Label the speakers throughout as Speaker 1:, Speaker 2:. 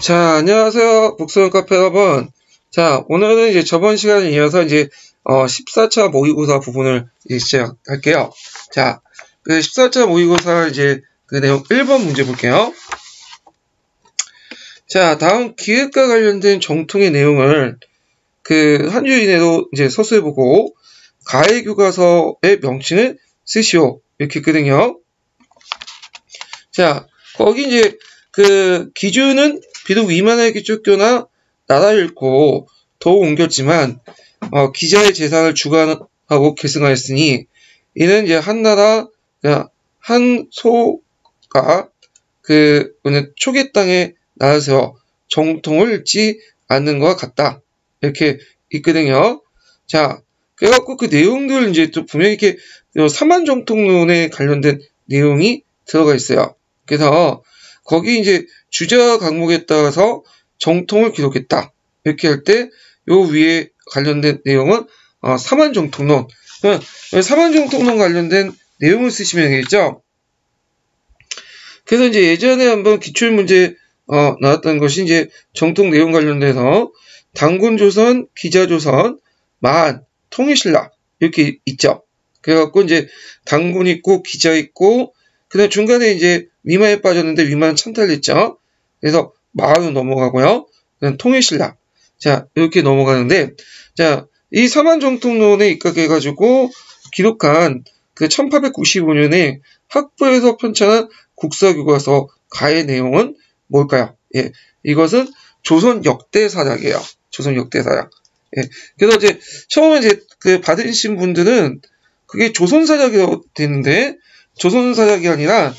Speaker 1: 자, 안녕하세요. 북소형 카페 여러분. 자, 오늘은 이제 저번 시간에 이어서 이제 14차 모의고사 부분을 이제 시작할게요. 자, 그 14차 모의고사 이제 그 내용 1번 문제 볼게요. 자, 다음 기획과 관련된 정통의 내용을 그 한 주 이내로 이제 서술해보고 가해 교과서의 명칭을 쓰시오. 이렇게 했거든요. 자, 거기 이제 그 기준은 비록 위만하게 쫓겨나 나라를 잃고 더 옮겼지만 기자의 재산을 주관하고 계승하였으니 이는 이제 한나라 한 소가 그 초계 땅에 나서서 정통을 잃지 않는 것과 같다. 이렇게 있거든요. 자, 그래갖고 그 내용들 이제 또 분명히 이렇게 사만정통론에 관련된 내용이 들어가 있어요. 그래서 거기 이제 주저 강목에 따라서 정통을 기록했다. 이렇게 할 때 요 위에 관련된 내용은 사만정통론. 사만정통론 관련된 내용을 쓰시면 되겠죠. 그래서 이제 예전에 한번 기출문제 나왔던 것이 이제 정통 내용 관련돼서 단군조선, 기자조선, 만, 통일신라 이렇게 있죠. 그래갖고 이제 단군 있고 기자 있고 그다음 중간에 이제 위만에 빠졌는데 위만 찬탈됐죠. 그래서 마으로 넘어가고요. 그다음 통일신라. 자, 이렇게 넘어가는데, 자, 이 사만정통론에 입각해가지고 기록한 그 1895년에 학부에서 편찬한 국사교과서 가의 내용은 뭘까요? 예, 이것은 조선 역대사작이에요. 조선 역대사작. 예, 그래서 이제 처음에 이제 그 받으신 분들은 그게 조선사작이라고 되는데 조선사작이 아니라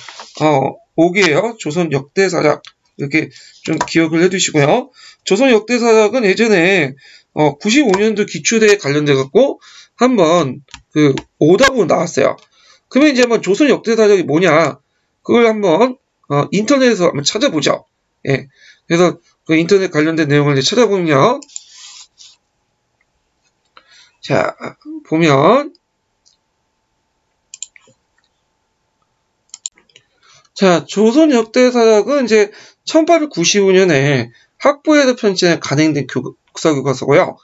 Speaker 1: 옥이에요. 조선 역대사작. 이렇게 좀 기억을 해두시고요. 조선 역대사작은 예전에 95년도 기출대에 관련돼 갖고 한번 그 오답으로 나왔어요. 그러면 이제 한번 조선 역대사작이 뭐냐? 그걸 한번 인터넷에서 한번 찾아보죠. 예. 그래서 그 인터넷 관련된 내용을 이제 찾아보면요. 자, 보면 자, 조선 역대사작은 이제 1895년에 학부에서 편찬에 간행된 국사교과서고요.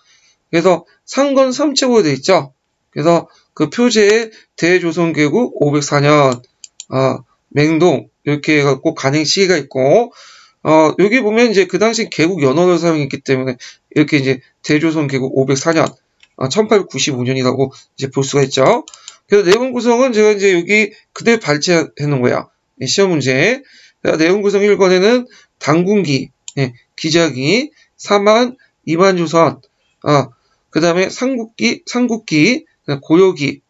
Speaker 1: 그래서 상건 3책으로 되어 있죠. 그래서 그 표제에 대조선개국 504년 맹동 이렇게 해갖고 간행 시기가 있고 여기 보면 이제 그 당시 개국 연호를 사용했기 때문에 이렇게 이제 대조선개국 504년 1895년이라고 이제 볼 수가 있죠. 그래서 내용 구성은 제가 이제 여기 그대로 발췌해 놓은 거예요. 시험 문제. 내용 구성 1권에는 단군기, 기자기, 사만, 이만조선, 그 다음에 삼국기, 고려기,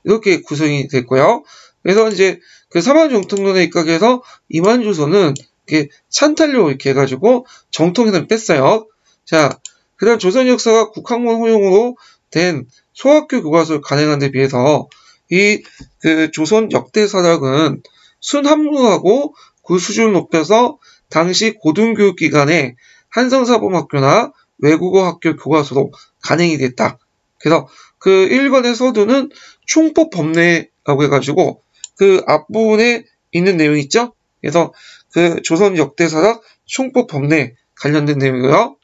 Speaker 1: 이렇게 구성이 됐고요. 그래서 이제 그 사만정통론에 입각해서 이만조선은 이렇게 찬탈료 이렇게 해가지고 정통에서 뺐어요. 자, 그 다음 조선 역사가 국학문 호용으로 된 소학교 교과서를 간행한 데 비해서 이 그 조선 역대사작은 순합루하고 그 수준을 높여서 당시 고등교육기관의 한성사범학교나 외국어학교 교과서로 간행이 됐다. 그래서 그 1권의 서두는 총법 법례라고 해가지고 그 앞부분에 있는 내용이 있죠. 그래서 그 조선 역대사작 총법 법례 관련된 내용이고요.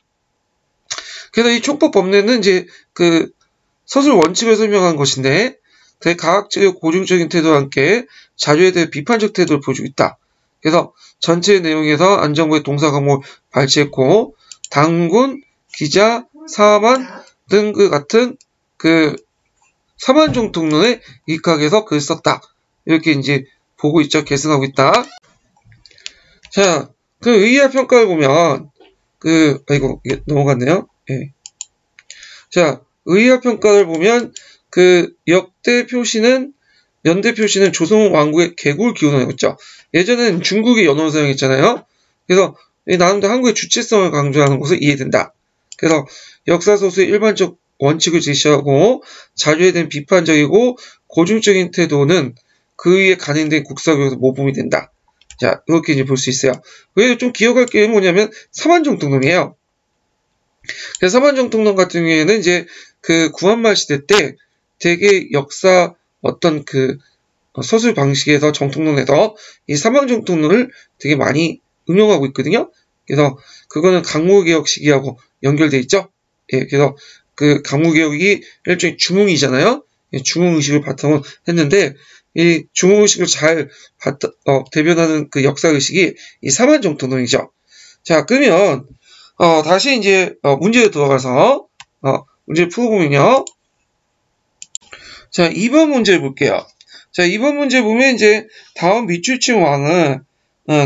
Speaker 1: 그래서 이 총법 법례는 이제 그 서술 원칙을 설명한 것인데 대가학적이고 고증적인 태도와 함께 자료에 대해 비판적 태도를 보여주고 있다. 그래서 전체 내용에서 안정부의 동사 과목을 발췌했고 단군, 기자, 사만 등 그 같은 그 사만정통론에 입각해서 글을 썼다. 이렇게 이제 보고 있죠. 계승하고 있다. 자, 그 의의와 평가를 보면 아이고 이게 넘어갔네요. 예. 자, 의의와 평가를 보면 그 연대 표시는 조선 왕국의 개국을 기원하고 있죠. 예전에는 중국의 연호를 사용했잖아요. 그래서 나름대로 한국의 주체성을 강조하는 것을 이해된다. 그래서 역사소수의 일반적 원칙을 제시하고 자료에 대한 비판적이고 고증적인 태도는 그 위에 간행된 국사교에서 모범이 된다. 자, 이렇게 이제 볼 수 있어요. 그래도 좀 기억할 게 뭐냐면 사만정통론이에요. 그래서 사만정통론 같은 경우에는 이제 그 구한말 시대 때 되게 역사 어떤 그 서술 방식에서 정통론에서 이 사만정통론을 되게 많이 응용하고 있거든요. 그래서 그거는 강무개혁 시기하고 연결돼 있죠. 예, 그래서 그 강무개혁이 일종의 중흥이잖아요. 예, 중흥의식을 바탕으로 했는데 이 중흥의식을 잘 대변하는 그 역사의식이 이 사만정통론이죠. 자, 그러면 다시 이제 문제로 들어가서 문제를 풀어보면요. 자, 2번 문제를 볼게요. 자, 2번 문제 보면 이제 다음 밑줄층 왕은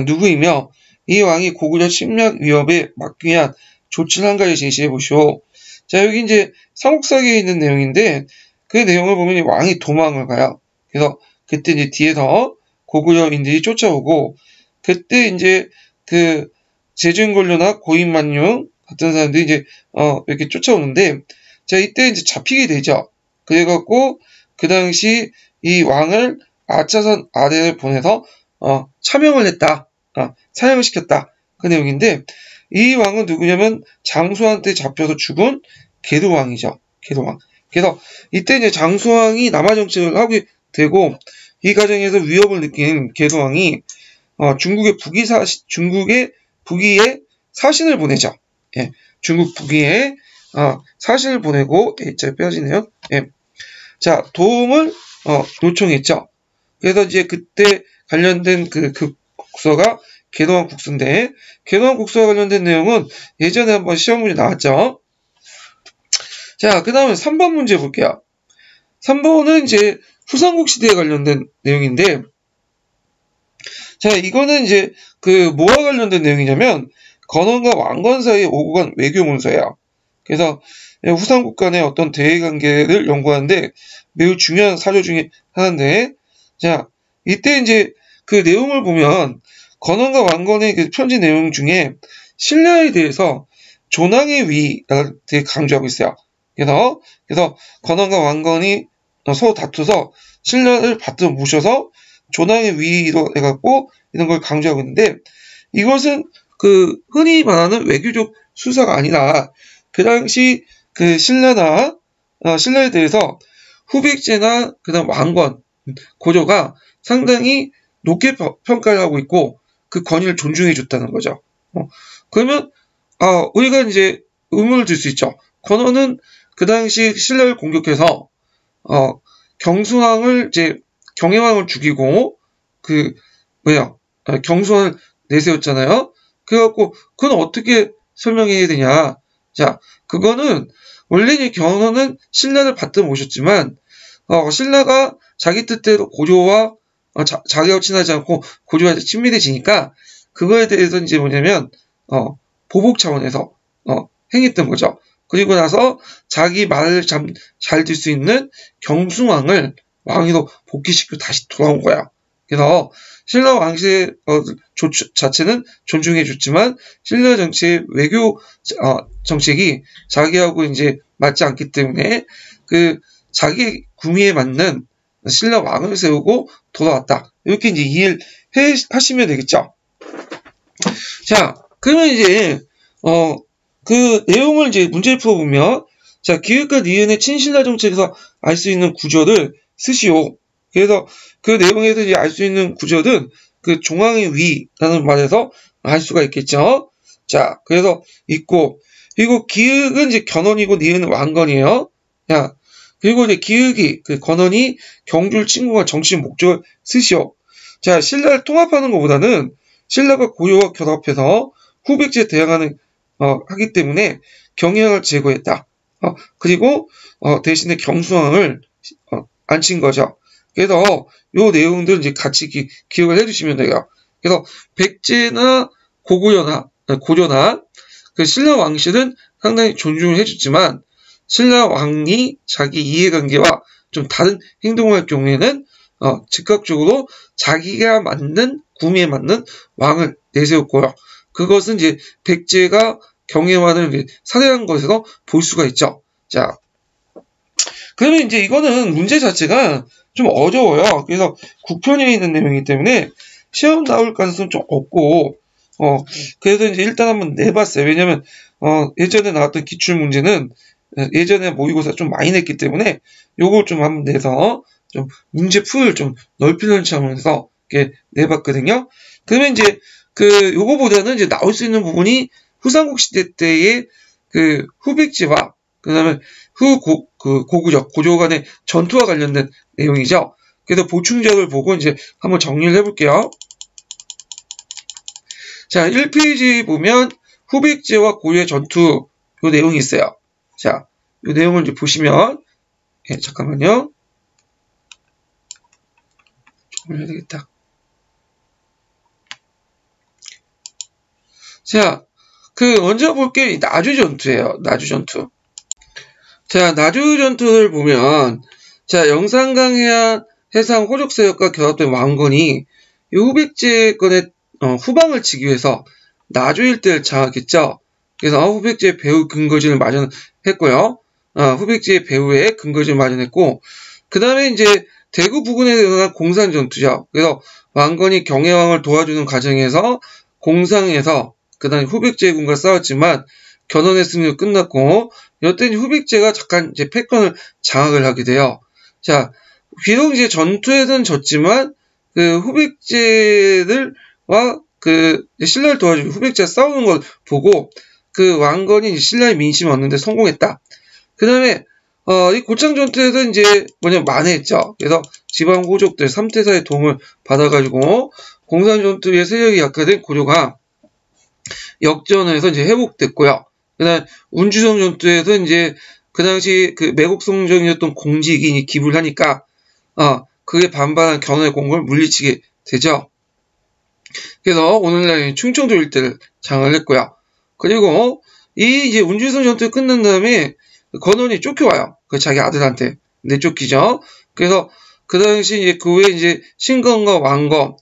Speaker 1: 누구이며 이 왕이 고구려 침략 위협에 막기 위한 조치를 한 가지 제시해 보시오. 자, 여기 이제 삼국사기에 있는 내용인데 그 내용을 보면 왕이 도망을 가요. 그래서 그때 이제 뒤에서 고구려인들이 쫓아오고 그때 이제 그 제주인권료나 고인만룡 같은 사람들이 이제 이렇게 쫓아오는데 자, 이때 이제 잡히게 되죠. 그래갖고 그 당시 이 왕을 아차산 아래를 보내서 차명을 했다. 사형을 시켰다. 그 내용인데 이 왕은 누구냐면 장수한테 잡혀서 죽은 계도왕이죠. 계도왕. 그래서 이때 이제 장수왕이 남하 정책을 하게 되고 이 과정에서 위협을 느낀 계도왕이 중국의 북위에 사신을 보내죠. 예, 중국 북위에 사신을 보내고 잘 빼어지네요. 예. 자, 도움을 요청했죠. 그래서 이제 그때 관련된 그 국서가 계도왕 국서인데 계도왕 국서와 관련된 내용은 예전에 한번 시험 문제 나왔죠. 자, 그 다음에 3번 문제 볼게요. 3번은 이제 후삼국 시대에 관련된 내용인데 자, 이거는 이제 그 뭐와 관련된 내용이냐면 건원과 왕건 사이에 오고 간 외교 문서예요. 그래서 후삼국 간의 어떤 대외관계를 연구하는데 매우 중요한 사조 중에 하나인데 자, 이때 이제 그 내용을 보면 건원과 왕건의 그 편지 내용 중에 신라에 대해서 존왕의 위를 되게 강조하고 있어요. 그래서 건원과 왕건이 서로 다투서 신라를 받들어 모셔서 존왕의 위로 해갖고 이런 걸 강조하고 있는데 이것은 그 흔히 말하는 외교적 수사가 아니라 그 당시 그 신라에 대해서 후백제나 그다음 왕건, 고조가 상당히 높게 평가를 하고 있고 그 권위를 존중해 줬다는 거죠. 그러면 우리가 이제 의문을 들 수 있죠. 건원은 그 당시 신라를 공격해서 경혜왕을 죽이고 경수왕을 내세웠잖아요. 그래갖고 그건 어떻게 설명해야 되냐? 자, 그거는 원래 건원은 신라를 받들어 모셨지만 신라가 자기 뜻대로 고조와 자기하고 친하지 않고 고조와 친밀해지니까 그거에 대해서 이제 뭐냐면 보복 차원에서 행했던 거죠. 그리고 나서 자기 말을 잘 들 수 있는 경숭왕을 왕위로 복귀시키고 다시 돌아온 거야. 그래서 신라 왕실의 자체는 존중해줬지만 신라 정치의 외교 정책이 자기하고 이제 맞지 않기 때문에 그 자기 구미에 맞는 신라 왕을 세우고 돌아왔다. 이렇게 이제 이해를 하시면 되겠죠. 자, 그러면 이제 그 내용을 이제 문제를 풀어보면 자, 기획과 니은의 친신라 정책에서 알 수 있는 구절을 쓰시오. 그래서 그 내용에서 이제 알 수 있는 구절은 그 종왕의 위라는 말에서 알 수가 있겠죠. 자, 그래서 있고 그리고 기획은 이제 견원이고 니은은 왕건이에요. 자, 그리고 이제 기획이 그 건원이 경주를 침공한 정치적 목적을 쓰시오. 자, 신라를 통합하는 것보다는 신라가 고려와 결합해서 후백제에 대항하는 하기 때문에 경혜왕을 제거했다. 그리고 대신에 경수왕을 앉힌 거죠. 그래서 요 내용들 이제 같이 기억을 해주시면 돼요. 그래서 백제나 고구려나 그 신라 왕실은 상당히 존중을 해줬지만 신라 왕이 자기 이해관계와 좀 다른 행동을 할 경우에는 즉각적으로 자기가 맞는 구미에 맞는 왕을 내세웠고요. 그것은 이제 백제가 경혜왕을 살해한 것에서 볼 수가 있죠. 자, 그러면 이제 이거는 문제 자체가 좀 어려워요. 그래서 국편에 있는 내용이기 때문에 시험 나올 가능성은 좀 없고, 그래서 이제 일단 한번 내봤어요. 왜냐면, 예전에 나왔던 기출 문제는 예전에 모의고사 좀 많이 냈기 때문에 요걸 좀 한번 내서 좀 문제 풀을 좀 넓히는 차원에서 이렇게 내봤거든요. 그러면 이제 요거보다는 이제 나올 수 있는 부분이 후삼국 시대 때의 후백제와 그다음에 고구적, 고조 간의 전투와 관련된 내용이죠. 그래서 보충작을 보고 이제 한번 정리를 해볼게요. 자, 1페이지 보면 후백제와 고유의 전투 요 내용이 있어요. 자, 요 내용을 이제 보시면 잠깐만요. 조금 해야 되겠다. 자, 먼저 볼 게 나주 전투예요. 나주 전투. 자, 나주 전투를 보면, 자, 영산강 해상 호족세력과 결합된 왕건이 이 후백제권의 후방을 치기 위해서 나주 일대를 장악했죠. 그래서 후백제 배후 근거지를 마련했고요. 후백제 배후에 근거지를 마련했고, 그 다음에 이제 대구 부근에 일어난 공산 전투죠. 그래서 왕건이 경혜왕을 도와주는 과정에서 공상에서 그 다음에 후백제군과 싸웠지만 견훤의 승리로 끝났고, 이때 후백제가 잠깐 이제 패권을 장악을 하게 돼요. 자, 비록 이제 전투에서는 졌지만 후백제들과 신라를 도와주는 후백제가 싸우는 걸 보고 왕건이 신라의 민심을 얻는데 성공했다. 그 다음에 이 고창 전투에서 이제 만회했죠. 그래서 지방 호족들 3태사의 도움을 받아가지고 공산 전투의 세력이 약화된 고조가 역전해서 이제 회복됐고요. 그다음 운주성 전투에서 이제 그 당시 매국성정이었던 공직이 기부를 하니까 그게 반발한 견훤의 공격을 물리치게 되죠. 그래서 오늘날 충청도 일대를 장악을 했고요. 그리고 이제 운주성 전투가 끝난 다음에 건원이 쫓겨와요. 자기 아들한테 내쫓기죠. 그래서 그 당시 이제 그 후에 이제 신건과 왕건,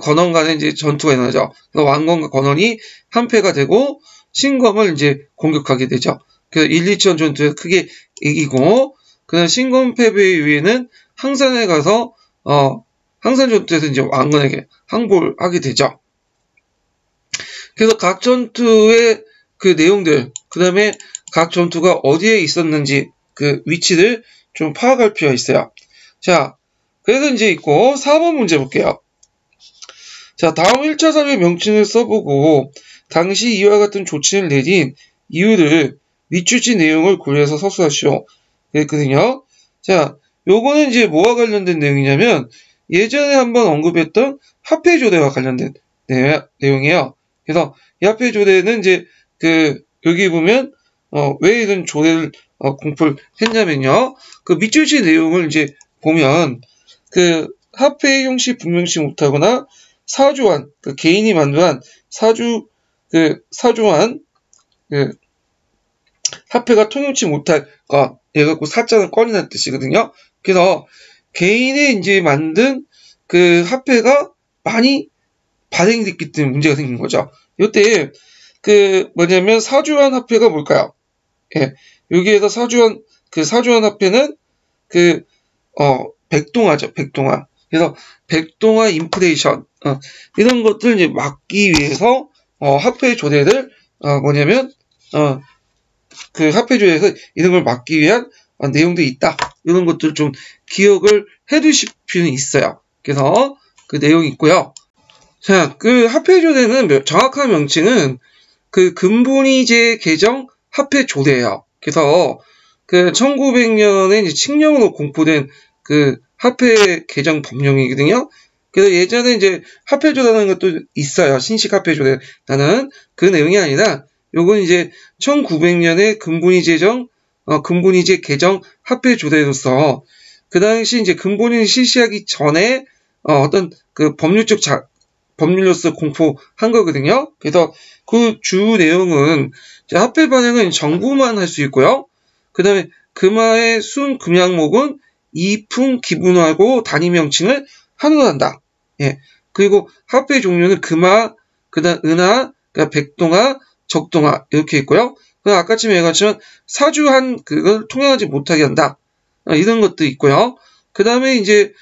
Speaker 1: 건원 간에 이제 전투가 일어나죠. 왕건과 건원이 한패가 되고 신검을 이제 공격하게 되죠. 그래서 1, 2천 전투에서 크게 이기고, 그다음 신검 패배 이후에는 항산에 가서 항산 전투에서 이제 왕건에게 항복을 하게 되죠. 그래서 각 전투의 내용들, 그 다음에 각 전투가 어디에 있었는지 위치를 좀 파악할 필요가 있어요. 자, 그래서 이제 있고 4번 문제 볼게요. 자, 다음 1차 사료의 명칭을 써보고 당시 이와 같은 조치를 내린 이유를 밑줄지 내용을 고려해서 서술하시오. 그랬거든요. 자, 요거는 이제 뭐와 관련된 내용이냐면 예전에 한번 언급했던 화폐조대와 관련된 내용이에요. 그래서 이 화폐조대는 이제 여기 보면 왜 이런 조대를 공포를 했냐면요. 밑줄지 내용을 이제 보면 화폐의 형식 분명치 못하거나 사주한 개인이 만들한 사주한 화폐가 통용치 못할 것, 얘가 사자는 껌이라는 뜻이거든요. 그래서 개인이 이제 만든 화폐가 많이 발행이 됐기 때문에 문제가 생긴 거죠. 이때 뭐냐면 사주한 화폐가 뭘까요? 예, 여기에서 사주한 화폐는 백동화죠, 백동화. 그래서 백동화 인플레이션 이런 것들 이제 막기 위해서 화폐 조대를 화폐 조대에서 이런 걸 막기 위한 내용들이 있다. 이런 것들 좀 기억을 해두실 필요는 있어요. 그래서 내용이 있고요. 자, 화폐 조대는 정확한 명칭은 근본위제 개정 화폐 조대예요. 그래서 1900년에 이제 칙령으로 공포된 화폐 개정 법령이거든요. 그래서 예전에 이제 화폐 조대라는 것도 있어요. 신식 화폐 조대라는 내용이 아니라 요건 이제 1900년에 근본위제 개정 화폐 조대로서 그 당시 이제 근본위 실시하기 전에 어떤 법률로서 공포한 거거든요. 그래서 주 내용은 화폐 발행은 정부만 할 수 있고요. 그 다음에 금화의 순 금양목은 이품 기분하고 단위 명칭을 한원한다. 예. 그리고 화폐 종류는 금화, 그다음 은화, 백동화, 적동화 이렇게 있고요. 아까쯤 얘기했지만 사주한 그걸 통용하지 못하게 한다. 이런 것도 있고요. 그 다음에 이제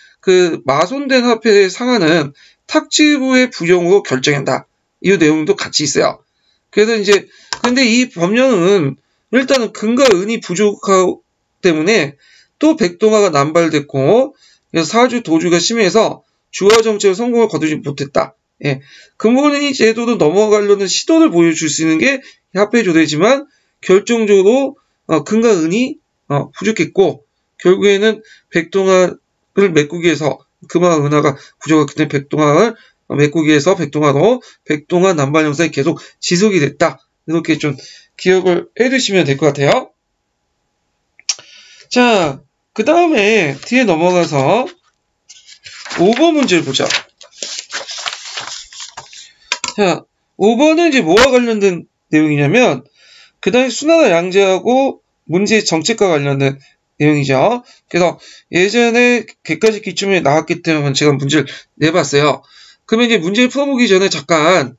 Speaker 1: 마손된 화폐의 상한은 탁지부의 부정으로 결정한다. 이 내용도 같이 있어요. 그래서 이제 근데 이 법령은 일단은 금과 은이 부족하기 때문에 또 백동화가 남발됐고 그래서 사주 도주가 심해서 주화 정책의 성공을 거두지 못했다. 예, 금권위 제도도 넘어가려는 시도를 보여줄 수 있는 게 합해조례지만 결정적으로 금과 은이 부족했고 결국에는 백동화를 메꾸기 위해서 금화 은화가 부족했기 때문에 백동화를 메꾸기 위해서 백동화로 백동화 남발 영상이 계속 지속이 됐다. 이렇게 좀 기억을 해두시면 될 것 같아요. 자, 그 다음에 뒤에 넘어가서 5번 문제를 보자. 자, 5번은 이제 뭐와 관련된 내용이냐면, 그 다음에 순환과 양제하고 문제의 정책과 관련된 내용이죠. 그래서 예전에 객관식 기출문제 나왔기 때문에 제가 문제를 내봤어요. 그러면 이제 문제를 풀어보기 전에 잠깐,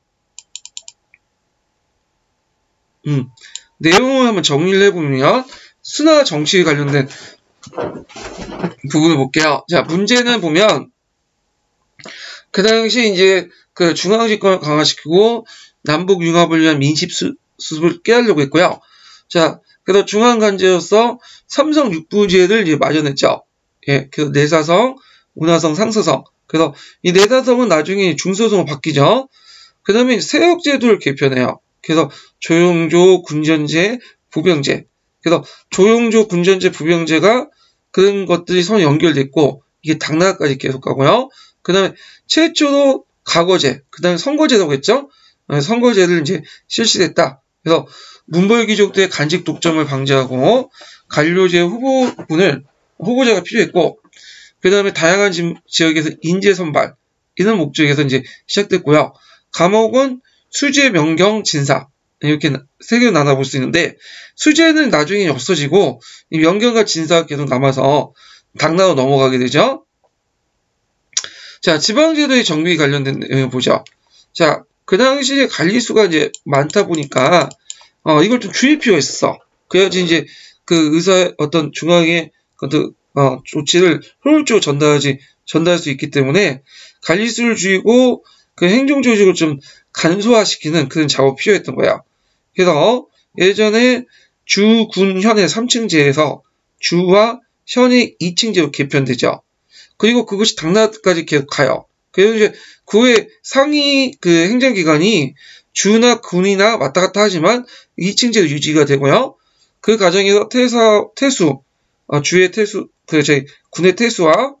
Speaker 1: 내용을 한번 정리를 해보면, 순환과 정치에 관련된 부분을 볼게요. 자, 문제는 보면, 그 당시 이제 그 중앙집권을 강화시키고 남북 융합을 위한 민심 수습을 깨하려고 했고요. 자, 그래서 중앙관제로서 삼성 육부제를 이제 마련했죠. 예, 그 내사성, 운하성, 상서성. 그래서 이 내사성은 나중에 중서성으로 바뀌죠. 그 다음에 세역제도를 개편해요. 그래서 조용조, 군전제, 부병제. 그래서 조용조, 군전제, 부병제가 그런 것들이 서로 연결됐고 이게 당나라까지 계속 가고요. 그 다음에 최초로 과거제, 그 다음에 선거제라고 했죠. 선거제를 이제 실시했다. 그래서 문벌귀족들의 간직 독점을 방지하고 관료제 후보자가 필요했고, 그 다음에 다양한 지역에서 인재 선발 이런 목적에서 이제 시작됐고요. 감옥은 수재, 명경, 진사 이렇게 세 개로 나눠볼 수 있는데 수재는 나중에 없어지고 이 명경과 진사가 계속 남아서 당나라로 넘어가게 되죠. 자, 지방제도의 정비에 관련된 내용 보죠. 자, 그 당시에 관리수가 이제 많다 보니까, 이걸 좀 줄일 필요가 있었어. 그래야지 이제 그 의사 어떤 중앙의 조치를 효율적으로 전달할 수 있기 때문에 관리수를 줄이고 그 행정조직을 좀 간소화시키는 그런 작업이 필요했던 거야. 그래서 예전에 주, 군, 현의 3층제에서 주와 현의 2층제로 개편되죠. 그리고 그것이 당나라까지 계속 가요. 그래서 이제 그 후에 상위 그 행정기관이 주나 군이나 왔다 갔다 하지만 2층제도 유지가 되고요. 그 과정에서 주의 태수, 군의 태수와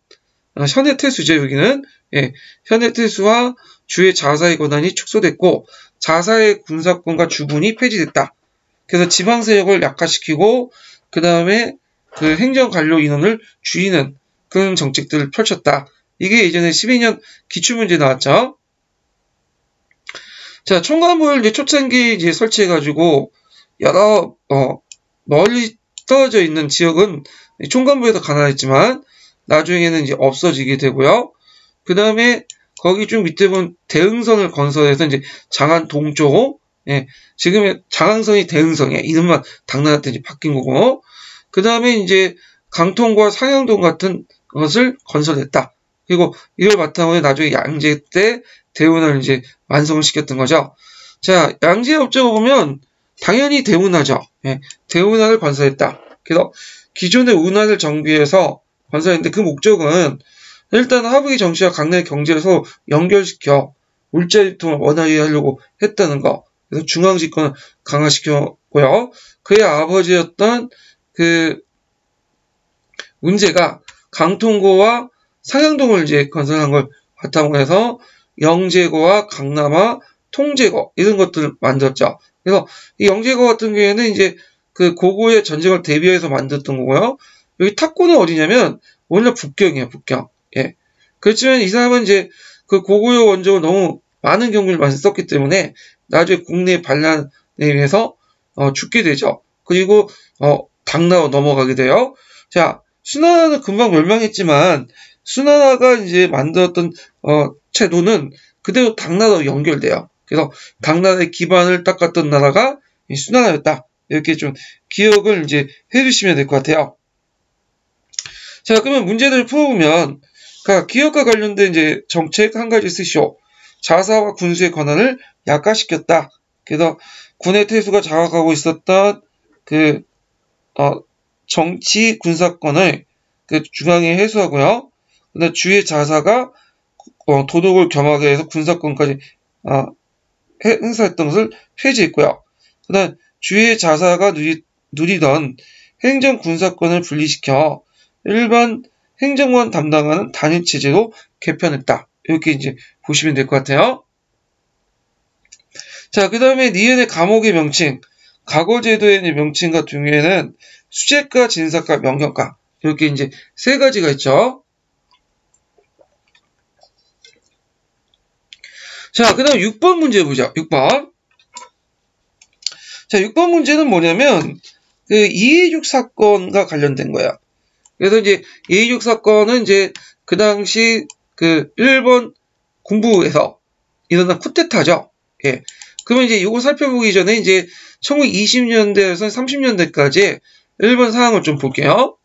Speaker 1: 현의 태수죠, 여기는. 예, 현의 태수와 주의 자사의 권한이 축소됐고, 자사의 군사권과 주군이 폐지됐다. 그래서 지방세력을 약화시키고, 그 다음에 그 행정관료 인원을 줄이는 그런 정책들을 펼쳤다. 이게 예전에 12년 기출문제 나왔죠. 자, 총관부를 이제 초창기 이제 설치해가지고 여러 멀리 떨어져 있는 지역은 총관부에서 가난했지만 나중에는 이제 없어지게 되고요. 그 다음에 거기 좀 밑에 보면 대흥선을 건설해서 이제 장안 동쪽, 예, 지금의 장안선이 대흥선이에요. 이름만 당나라 때 이제 바뀐 거고. 그 다음에 이제 강통과 상향동 같은 것을 건설했다. 그리고 이걸 바탕으로 나중에 양제 때 대운하를 이제 완성을 시켰던 거죠. 자, 양제 업적을 보면 당연히 대운하죠. 예, 대운하를 건설했다. 그래서 기존의 운하를 정비해서 건설했는데 그 목적은 일단 하부의 정치와 강남의 경제를 서로 연결시켜 물자유통을 원활히 하려고 했다는 거. 그래서 중앙집권을 강화시켰고요. 그의 아버지였던 그 문제가 강통고와 상향동을 이제 건설한 걸 바탕으로 해서 영제고와 강남화, 통제고 이런 것들을 만들었죠. 그래서 이 영제고 같은 경우에는 이제 그 고구려의 전쟁을 대비해서 만들었던 거고요. 여기 탁고는 어디냐면 원래 북경이에요, 북경. 예. 그렇지만 이 사람은 이제 그 고구려 원정을 너무 많은 경비를 많이 썼기 때문에 나중에 국내 반란에 의해서 죽게 되죠. 그리고 당나라로 넘어가게 돼요. 자, 수나라는 금방 멸망했지만 수나라가 이제 만들었던 제도는 그대로 당나라로 연결돼요. 그래서 당나라의 기반을 닦았던 나라가 이 수나라였다. 이렇게 좀 기억을 이제 해주시면 될 것 같아요. 자, 그러면 문제들을 풀어보면, 기업과 관련된 이제 정책 한 가지 쓰시오. 자사와 군수의 권한을 약화시켰다. 그래서 군의 태수가 장악하고 있었던 그 정치 군사권을 그 중앙에 회수하고요. 근데 주의 자사가 도둑을 겸하게 해서 군사권까지 행사했던 것을 폐지했고요. 그 다음 주의 자사가 누리던 행정 군사권을 분리시켜 일반 행정만 담당하는 단일체제로 개편했다. 이렇게 이제 보시면 될 것 같아요. 자, 그 다음에 니은의 감옥의 명칭, 과거제도의 명칭 같은 경우에는 수재과, 진사과, 명령과 이렇게 이제 세 가지가 있죠. 자, 그 다음 6번 문제 보자. 6번. 자, 6번 문제는 뭐냐면 그 226 사건과 관련된 거야. 그래서 이제 226 사건은 이제 그 당시 그 일본 군부에서 일어난 쿠데타죠. 예. 그러면 이제 이거 살펴보기 전에 이제 1920년대에서 30년대까지 일본 상황을 좀 볼게요.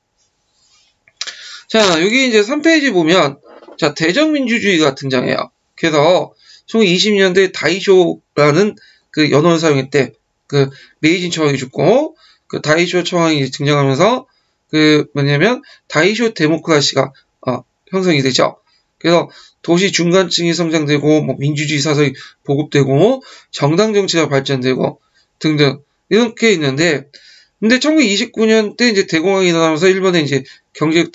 Speaker 1: 자, 여기 이제 3페이지 보면 자, 대정민주주의가 등장해요. 그래서 1920년대 다이쇼라는 그 연호를 사용했대. 그 메이진 청왕이 죽고 그 다이쇼 청왕이 등장하면서 그 뭐냐면 다이쇼 데모크라시가 형성이 되죠. 그래서 도시 중간층이 성장되고 뭐 민주주의 사상이 보급되고 정당 정치가 발전되고 등등 이렇게 있는데 근데 1929년 때 이제 대공황이 일어나면서 일본에 이제 경제적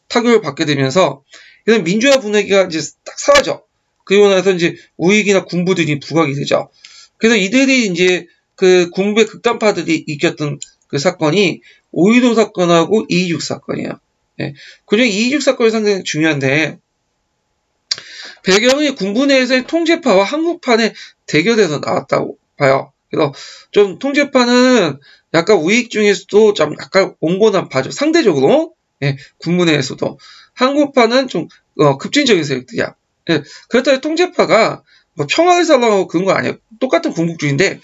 Speaker 1: 타격을 받게 되면서 이런 민주화 분위기가 이제 딱 사라져. 그리고 나서 이제 우익이나 군부들이 부각이 되죠. 그래서 이들이 이제 그 군부의 극단파들이 이겼던 그 사건이 5.15 사건하고 2.26 사건이에요. 예. 그중에 2.26 사건이 상당히 중요한데 배경이 군부 내에서의 통제파와 한국판의 대결에서 나왔다고 봐요. 그래서 좀 통제파는 약간 우익 중에서도 좀 약간 온건한 파죠. 상대적으로 예, 군부 내에서도 한국파는 좀 급진적인 세력들이야. 예, 그렇다고 통제파가 뭐 평화를 살라고 그런 거 아니에요. 똑같은 군국주의인데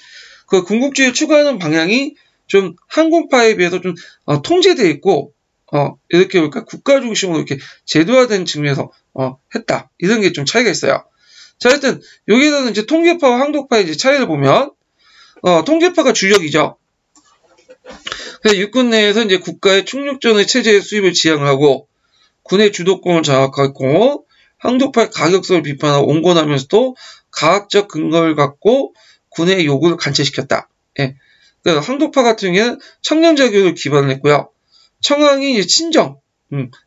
Speaker 1: 그 군국주의를 추구하는 방향이 좀 한국파에 비해서 좀 통제되어 있고 이렇게 볼까 국가 중심으로 이렇게 제도화된 측면에서 했다. 이런 게 좀 차이가 있어요. 자, 하여튼 여기서는 이제 통제파와 한국파의 이제 차이를 보면 통제파가 주력이죠. 그래서 육군 내에서 이제 국가의 충육전의 체제의 수입을 지향을 하고 군의 주도권을 장악하고 한국파의 가격성을 비판하고 온건하면서도 과학적 근거를 갖고 군의 요구를 관철시켰다. 예. 그래서 한국파 같은 경우에는 청년자 교육을 기반을 했고요. 청왕이 이제 친정,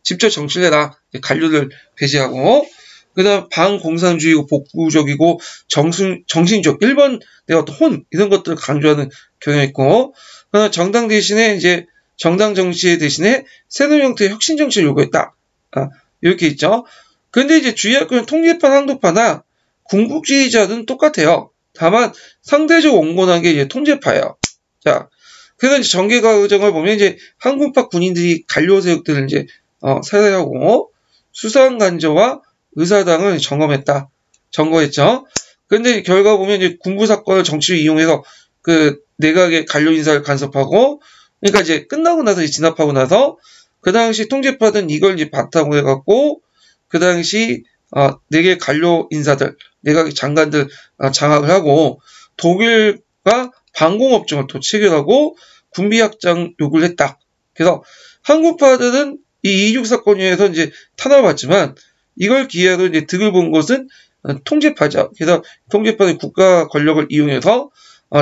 Speaker 1: 직접 정치를 해라. 관료를 배제하고, 그 다음 반공산주의고 복구적이고 정신적, 일본 내 어떤 혼, 이런 것들을 강조하는 경향이 있고, 그다음 정당 대신에 이제 정당 정치 대신에 새로운 형태의 혁신 정치를 요구했다. 이렇게 있죠. 근데 이제 주의할 통제파, 한국파나 군국주의자는 똑같아요. 다만 상대적 온건한 게 이제 통제파예요. 자, 그래서 이제 정계 과정을 보면 이제 한국파 군인들이 관료 세력들을 이제 살해하고 수상 간저와 의사당을 점거했죠. 근데 결과 보면 이제 군부 사건을 정치로 이용해서 그 내각의 관료 인사를 간섭하고, 그러니까 이제 끝나고 나서 진압하고 나서 그 당시 통제파는 이걸 이제 바탕으로 해갖고 그 당시 내개 관료 인사들, 내각의 장관들 장악을 하고 독일과 방공업종을 또 체결하고 군비 확장 요구를 했다. 그래서 한국파들은 이 2.26 사건에서 이제 탄압을 받지만 이걸 기회로 이제 득을 본 것은 통제파죠. 그래서 통제파는 국가 권력을 이용해서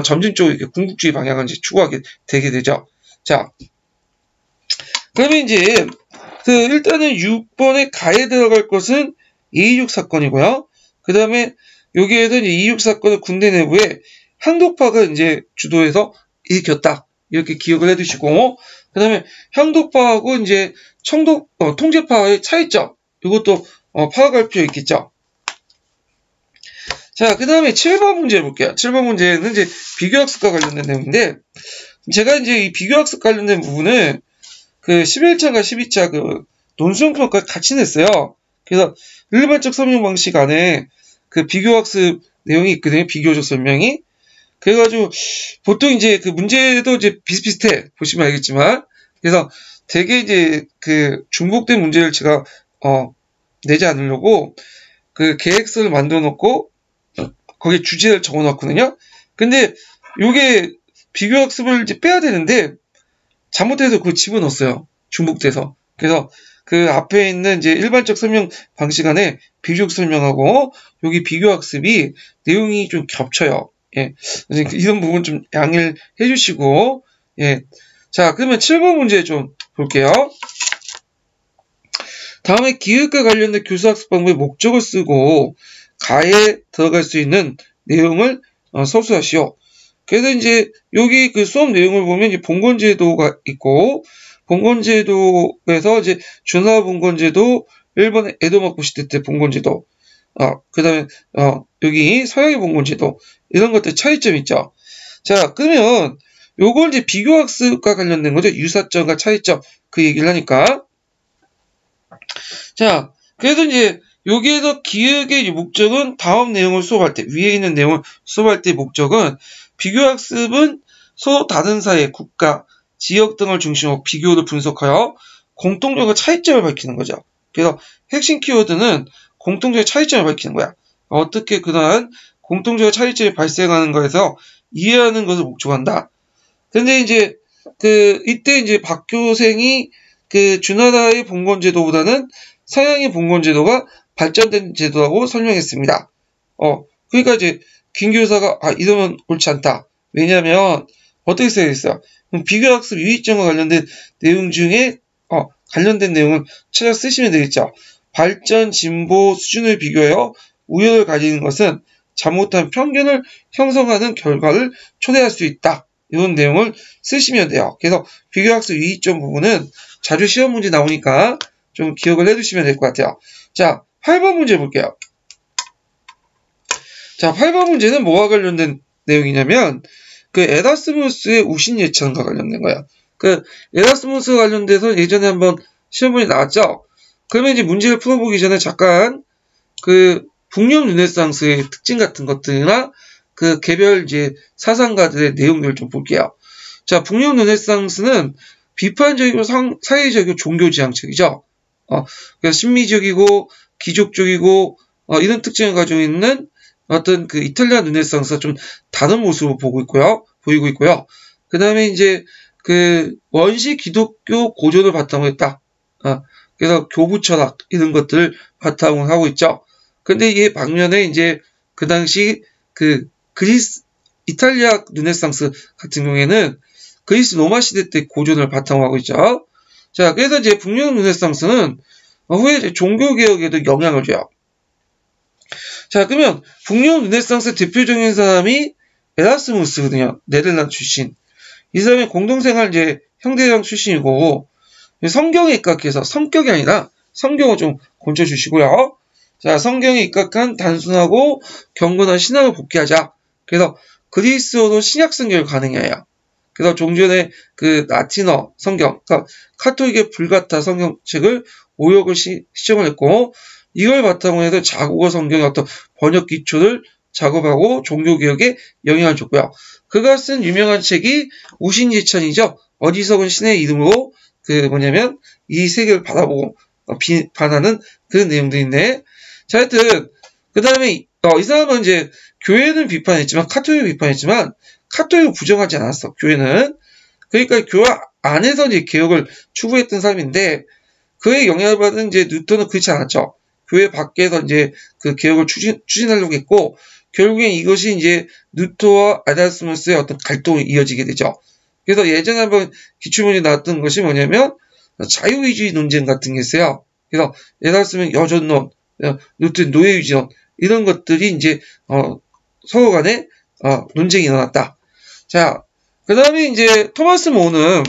Speaker 1: 점진적으로 이렇게 군국주의 방향을 이제 추구하게 되게 되죠. 자, 그러면 이제 일단은 6번에 가에 들어갈 것은 2.26 사건이고요. 그 다음에 여기에서 이제 2.26 사건을 군대 내부에 한국파가 이제 주도해서 일으켰다. 이렇게 기억을 해두시고, 그 다음에 한국파하고 이제 통제파의 차이점, 이것도 파악할 필요 있겠죠. 자, 그 다음에 7번 문제 볼게요. 7번 문제는 이제 비교학습과 관련된 내용인데, 제가 이제 이 비교학습 관련된 부분을 그 11차인가 12차 그 논술평가 같이 냈어요. 그래서 일반적 설명 방식 안에 그 비교학습 내용이 있거든요. 비교적 설명이. 그래가지고 보통 이제 그 문제도 이제 비슷비슷해. 보시면 알겠지만. 그래서 되게 이제 그 중복된 문제를 제가 내지 않으려고 그 계획서를 만들어 놓고 거기에 주제를 적어 놨거든요. 근데 요게 비교학습을 이제 빼야 되는데 잘못해서 그걸 집어넣었어요. 중복돼서. 그래서 그 앞에 있는 이제 일반적 설명 방식 안에 비교적 설명하고 여기 비교학습이 내용이 좀 겹쳐요. 예. 이런 부분 좀 양해를 해주시고, 예. 자, 그러면 7번 문제 좀 볼게요. 다음에 기획과 관련된 교수학습 방법의 목적을 쓰고 가에 들어갈 수 있는 내용을 서술하시오. 그래서 이제 여기 그 수업 내용을 보면 이제 봉건제도가 있고, 봉건제도에서 이제 준하봉건제도, 일본의 에도마코 시대 때 봉건제도, 그 다음에, 여기 서양의 봉건제도, 이런 것들 차이점 있죠. 자, 그러면 요걸 이제 비교학습과 관련된 거죠. 유사점과 차이점, 그 얘기를 하니까. 자, 그래서 이제 여기에서 기획의 목적은 다음 내용을 수업할 때, 위에 있는 내용을 수업할 때 목적은 비교학습은 서로 다른 사회, 국가, 지역 등을 중심으로 비교를 분석하여 공통점과 차이점을 밝히는 거죠. 그래서 핵심 키워드는 공통점의 차이점을 밝히는 거야. 어떻게 그러한 공통점의 차이점이 발생하는 거에서 이해하는 것을 목적으로 한다. 근데 이제 이때 이제 박교생이 주나라의 봉건제도보다는 서양의 봉건제도가 발전된 제도라고 설명했습니다. 그러니까 이제 김 교사가 이러면 옳지 않다. 왜냐하면 어떻게 써야겠어요? 비교학습 유의점과 관련된 내용 중에 관련된 내용을 찾아 쓰시면 되겠죠. 발전, 진보 수준을 비교하여 우열을 가지는 것은 잘못한 편견을 형성하는 결과를 초래할 수 있다. 이런 내용을 쓰시면 돼요. 그래서 비교학습 유의점 부분은 자주 시험 문제 나오니까 좀 기억을 해두시면 될 것 같아요. 자, 8번 문제 볼게요. 자, 8번 문제는 뭐와 관련된 내용이냐면 에라스무스의 우신 예천과 관련된 거야. 에라스무스 관련돼서 예전에 한번 시험문이 나왔죠. 그러면 이제 문제를 풀어보기 전에 잠깐 북녘 르네상스의 특징 같은 것들이나 개별 이제 사상가들의 내용들을 좀 볼게요. 자, 북녘 르네상스는 비판적이고 사회적이고 종교지향적이죠. 그러니까 신미적이고 기족적이고 이런 특징을 가지고 있는 어떤 이탈리아 르네상스가 좀 다른 모습을 보이고 있고요. 그 다음에 이제 원시 기독교 고전을 바탕으로 했다. 그래서 교부 철학 이런 것들을 바탕으로 하고 있죠. 근데 이게 반면에 이제 그 당시 이탈리아 르네상스 같은 경우에는 그리스 로마 시대 때 고전을 바탕으로 하고 있죠. 자, 그래서 이제 북녘 르네상스는 후에 종교개혁에도 영향을 줘요. 자, 그러면 북녘 르네상스 대표적인 사람이 에라스무스거든요. 네덜란드 출신. 이 사람이 공동생활 이제 형제장 출신이고, 성경에 입각해서 성격이 아니라 성경을 좀 건져주시고요. 자, 성경에 입각한 단순하고 경건한 신앙을 복귀하자. 그래서 그리스어로 신약 성경을 가능해요. 그래서 종전의 라틴어 성경, 그러니까 카톨릭의 불가타 성경책을 오역을 시정을 했고, 이걸 바탕으로 해서 자국어 성경의 어떤 번역 기초를 작업하고 종교개혁에 영향을 줬고요. 그가 쓴 유명한 책이 우신예천이죠. 어리석은 신의 이름으로 이 세계를 바라보고 비판하는 그런 내용들이 있네. 자, 하여튼 그 다음에 이 사람은 이제 교회는 비판했지만 카톨릭을 비판했지만 카톨릭을 부정하지 않았어. 교회는. 그러니까 교회 안에서 이제 개혁을 추구했던 사람인데 그의 영향을 받은 이제 뉴턴은 그렇지 않았죠. 교회 밖에서 이제 개혁을 추진하려고 했고 결국엔 이것이 이제 뉴턴과 에라스무스의 어떤 갈등이 이어지게 되죠. 그래서 예전에 한번 기출문제 나왔던 것이 뭐냐면 자유의주의 논쟁 같은 게 있어요. 그래서 에라스무스는 여전론, 뉴턴 노예유지론 이런 것들이 이제 서로 간에 논쟁이 일어났다. 자, 그 다음에 이제 토마스 모는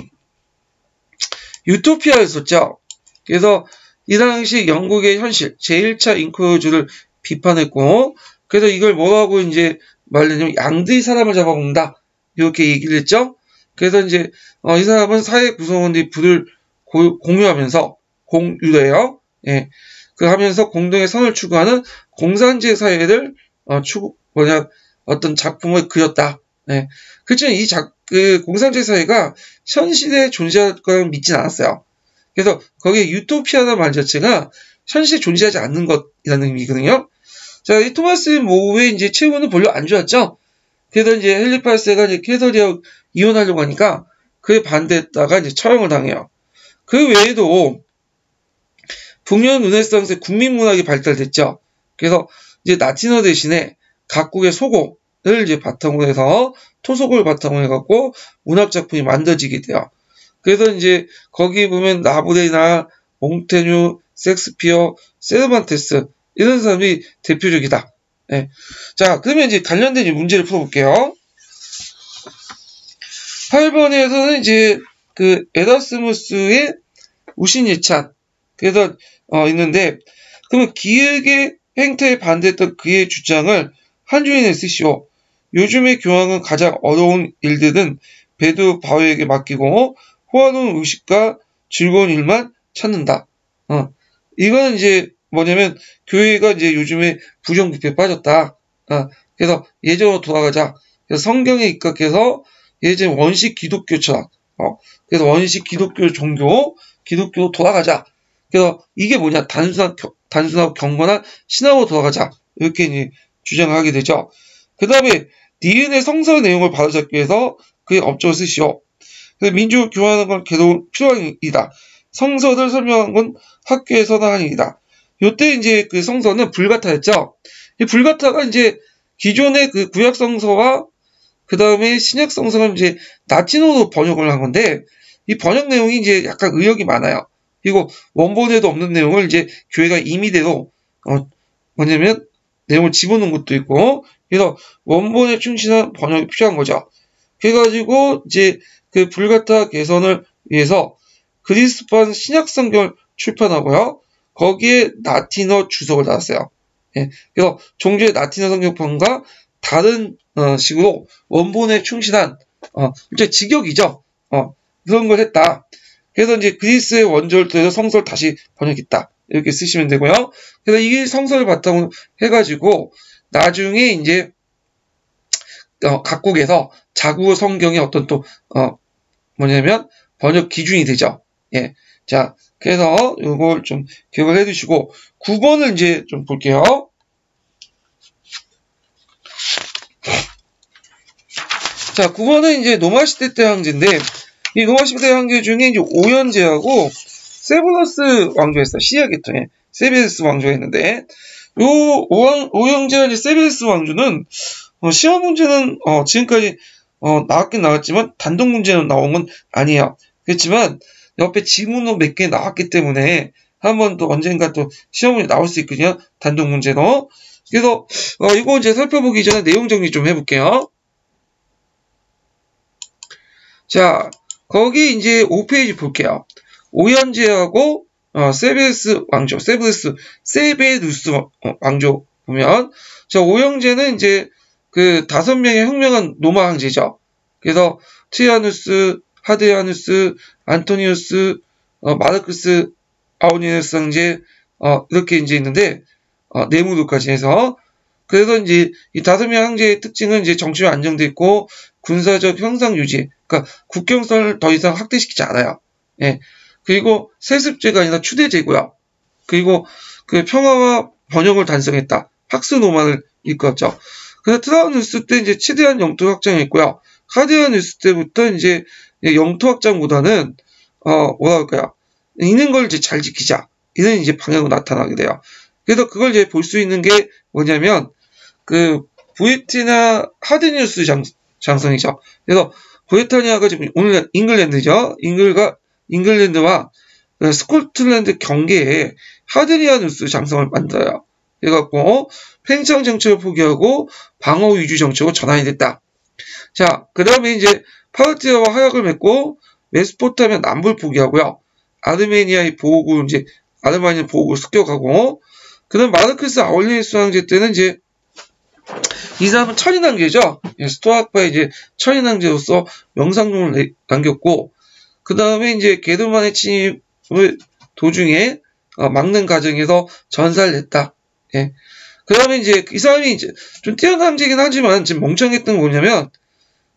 Speaker 1: 유토피아를 썼죠. 그래서 이 당시 영국의 현실, 제1차 잉크로즈를 비판했고, 그래서 이걸 뭐라고 이제 말하냐면 양들이 사람을 잡아먹는다. 이렇게 얘기를 했죠. 그래서 이제 이 사람은 사회 구성원들이 부를 공유하면서 공유래요. 예. 하면서 공동의 선을 추구하는 공산주의 사회를 어떤 작품을 그렸다. 예. 그렇지만 공산주의 사회가 현실에 존재할 거라고 믿진 않았어요. 그래서 거기에 유토피아라는 말 자체가 현실에 존재하지 않는 것이라는 의미거든요. 자, 이 토마스 모의 이제 최후는 별로 안 좋았죠. 그래서 이제 헬리파스가 이제 캐서리하고 이혼하려고 하니까 그에 반대했다가 이제 처형을 당해요. 그 외에도 북녘 르네상스의 국민문학이 발달됐죠. 그래서 이제 라틴어 대신에 각국의 소곡을 이제 바탕으로 해서 토속을 바탕으로 해갖고 문학 작품이 만들어지게 돼요. 그래서 이제 거기 보면 나부레나 몽테뉴, 섹스피어, 세르반테스 이런 사람이 대표적이다. 네. 자, 그러면 이제 관련된 문제를 풀어볼게요. 8번에서는 이제 그 에라스무스의 우신예찬 그래서 있는데 그러면 기획의 행태에 반대했던 그의 주장을 한 줄에 쓰시오. 요즘의 교황은 가장 어려운 일들은 베드 바오에게 맡기고 호화로운 의식과 즐거운 일만 찾는다. 이거는 이제 뭐냐면 교회가 이제 요즘에 부정부패에 빠졌다. 그래서 예전으로 돌아가자. 그래서 성경에 입각해서 예전 원식 기독교 철학. 그래서 원식 기독교 종교, 기독교로 돌아가자. 그래서 이게 뭐냐? 단순하고 경건한 신앙으로 돌아가자. 이렇게 이제 주장을 하게 되죠. 그 다음에 니은의 성서 내용을 바로잡기 위해서 그의 업적을 쓰시오. 민족을 교화하는 건 계속 필요한 일이다. 성서를 설명한 건 학교에서는 한 일이다. 요때 이제 그 성서는 불가타였죠. 이 불가타가 이제 기존의 그 구약 성서와 그 다음에 신약 성서는 이제 라틴어로 번역을 한 건데 이 번역 내용이 이제 약간 의역이 많아요. 그리고 원본에도 없는 내용을 이제 교회가 임의대로 뭐냐면 내용을 집어넣은 것도 있고 그래서 원본에 충실한 번역이 필요한 거죠. 그래가지고 이제 그 불가타 개선을 위해서 그리스판 신약 성경을 출판하고요. 거기에 라틴어 주석을 달았어요. 예, 그래서 종주의 라틴어 성경판과 다른 식으로 원본에 충실한 이제 직역이죠. 그런 걸 했다. 그래서 이제 그리스의 원조를 통해서 성서를 다시 번역했다. 이렇게 쓰시면 되고요. 그래서 이 성서를 바탕으로 해가지고 나중에 이제 각국에서 자국어 성경의 어떤 또 뭐냐면 번역 기준이 되죠. 예. 자, 그래서 이걸 좀 기억을 해두시고 9번을 이제 좀 볼게요. 자, 9번은 이제 노마시대 때 황제인데 이 노마시대 황제 중에 이제 오현제하고 세브로스 왕조였어요. 시리아 계통의 세베르스 왕조였는데 요 오형제와 이제 세베르스 왕조는 시험 문제는 지금까지 나왔긴 나왔지만 단독 문제는 나온 건 아니에요. 그렇지만 옆에 지문으로 몇 개 나왔기 때문에 한 번 또 언젠가 또 시험 문제 나올 수 있거든요. 단독 문제로. 그래서 이거 이제 살펴보기 전에 내용 정리 좀 해볼게요. 자, 거기 이제 5페이지 볼게요. 오현제하고 세베르스 왕조, 세베르스 왕조 보면 자, 오형제는 이제 그 5명의 혁명한 로마 황제죠. 그래서 트리아누스, 하드리아누스, 안토니우스, 마르크스, 아우니누스 황제 이렇게 이제 있는데 네무르까지 해서 그래서 이제 이 5명 황제의 특징은 이제 정치가 안정돼 있고 군사적 형상 유지, 그러니까 국경선을 더 이상 확대시키지 않아요. 예. 그리고 세습제가 아니라 추대제고요. 그리고 그 평화와 번영을 달성했다. 팍스 노만을 이끌었죠. 그래서 트라우누스 때 이제 최대한 영토 확장했고요. 하드리아누스 때부터 이제 영토 확장보다는 뭐라 할까요? 있는 걸 이제 잘 지키자. 이런 이제 방향으로 나타나게 돼요. 그래서 그걸 이제 볼 수 있는 게 뭐냐면 그 브리티나 하드리아누스 장성이죠. 그래서 브리타니아가 지금 오늘 잉글랜드죠. 잉글랜드와 스코틀랜드 경계에 하드리아누스 장성을 만들어요. 그래갖고 팽창 정책을 포기하고 방어 위주 정책으로 전환이 됐다. 자, 그 다음에 이제 파르티아와 하약을 맺고 메소포타미아 남부를 포기하고요. 아르메니아의 보호국을 이제 아르메니아 보호국을 습격하고 그다음 마르크스 아울리누스 황제 때는 이제 이 사람은 천인왕제죠. 스토아파의 이제 천인왕제로서 명상록을 남겼고 그 다음에 이제 게르만의 침입을 도중에 막는 과정에서 전사를 냈다. 예. 그 다음에 이제 이 사람이 이제 좀 뛰어난 황제이긴 하지만 지금 멍청했던 게 뭐냐면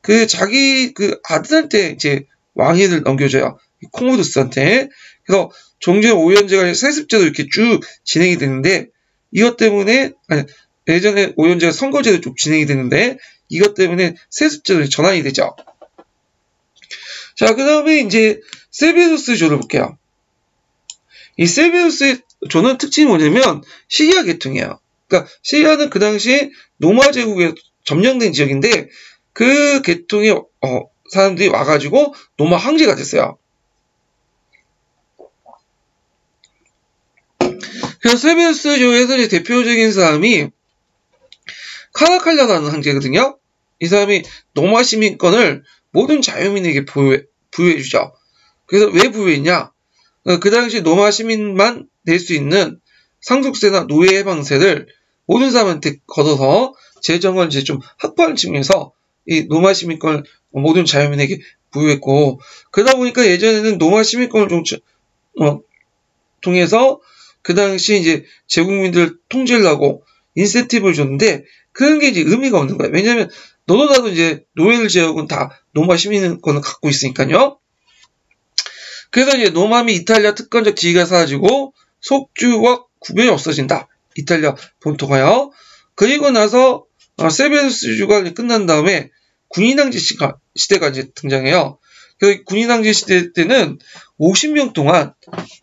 Speaker 1: 그 자기 그 아들한테 이제 왕위를 넘겨줘요. 코모두스한테. 그래서 종전 오현제가 세습제도 이렇게 쭉 진행이 되는데 이것 때문에 예전에 오현제가 선거제도 쭉 진행이 되는데 이것 때문에 세습제도 전환이 되죠. 자, 그 다음에 이제 세베루스 조를 볼게요. 이 세베루스의 조는 특징이 뭐냐면 시리아 계통이에요. 그러니까 시리아는 그 당시 로마 제국에 점령된 지역인데 그 계통의 사람들이 와가지고 로마 황제가 됐어요. 그래서 세베루스조에서 이제 대표적인 사람이 카라칼라라는 황제거든요. 이 사람이 로마 시민권을 모든 자유민에게 부여해주죠. 그래서 왜 부여했냐? 그 당시 로마 시민만 낼 수 있는 상속세나 노예 해방세를 모든 사람한테 걷어서 재정을 이제 좀 확보하는 측면에서 이 로마 시민권을 모든 자유민에게 부여했고, 그러다 보니까 예전에는 로마 시민권을 통해서 그 당시 이제 제국민들 통제를 하고 인센티브를 줬는데 그런 게 이제 의미가 없는 거예요. 왜냐면 너도 나도 이제 노예를 제국은 다 로마 시민권을 갖고 있으니까요. 그래서 이제 로마 및 이탈리아 특권적 지위가 사라지고 속주와 구별이 없어진다. 이탈리아 본토가요. 그리고 나서 세베루스주가 끝난 다음에 군인왕제 시대가 이제 등장해요. 그 군인왕제 시대 때는 50년 동안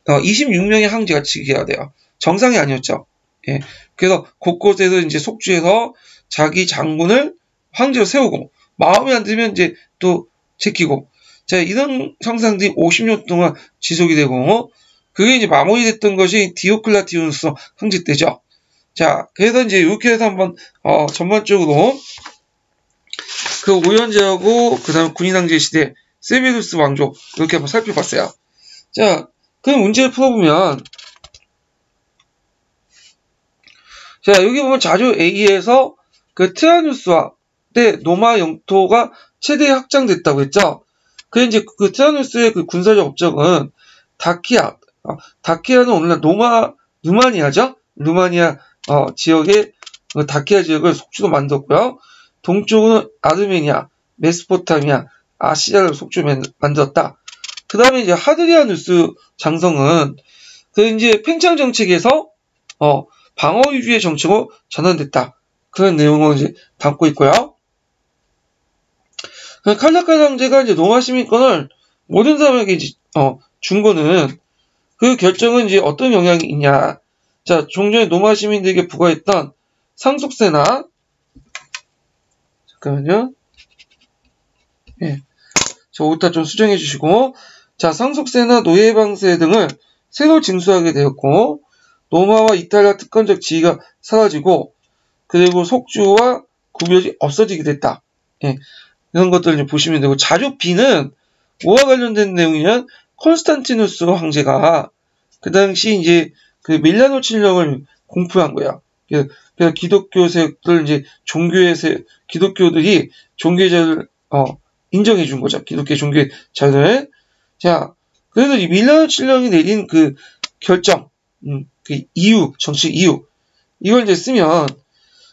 Speaker 1: 26명의 황제가 즉위해야 돼요. 정상이 아니었죠. 예. 그래서 곳곳에서 이제 속주에서 자기 장군을 황제로 세우고 마음에 안 들면 이제 또 제끼고, 자, 이런 형상들이 50년 동안 지속이 되고, 그게 이제 마무리됐던 것이 디오클레티아누스 황제 때죠. 자, 그래서 이제 이렇게 해서 한번 전반적으로 그 오연제하고 그 다음에 군인왕제 시대 세베루스 왕조 이렇게 한번 살펴봤어요. 자, 그 문제를 풀어보면, 자, 여기 보면 자료 A에서 그 티라누스와 때 로마 영토가 최대 확장됐다고 했죠. 그래 이제 그 티라누스의 그 군사적 업적은 다키아, 다키아는 오늘날 루마니아죠. 루마니아 지역의 그 다키아 지역을 속주로 만들었고요. 동쪽은 아르메니아, 메소포타미아, 아시아를 속주로 만들었다. 그 다음에 이제 하드리아누스 장성은 그 이제 팽창 정책에서 방어 위주의 정책으로 전환됐다. 그런 내용을 이제 담고 있고요. 칼라칼라 황제가 이제 로마 시민권을 모든 사람에게 준 거는 그 결정은 이제 어떤 영향이 있냐. 자, 종전에 로마 시민들에게 부과했던 상속세나, 잠깐만요. 예. 저 오타 좀 수정해 주시고, 자, 상속세나 노예방세 등을 새로 징수하게 되었고, 로마와 이탈리아 특권적 지위가 사라지고, 그리고 속주와 구별이 없어지게 됐다. 예. 이런 것들을 보시면 되고, 자료 B는 뭐와 관련된 내용이냐면, 콘스탄티누스 황제가 그 당시 이제 그 밀라노 칠령을 공포한 거야. 그래서 기독교 세력들 이제 기독교들이 종교제를 인정해 준 거죠. 기독교 종교제를. 자, 그래서 이 밀라노 칠령이 내린 그 결정, 그 이유, 정치 이유, 이걸 이제 쓰면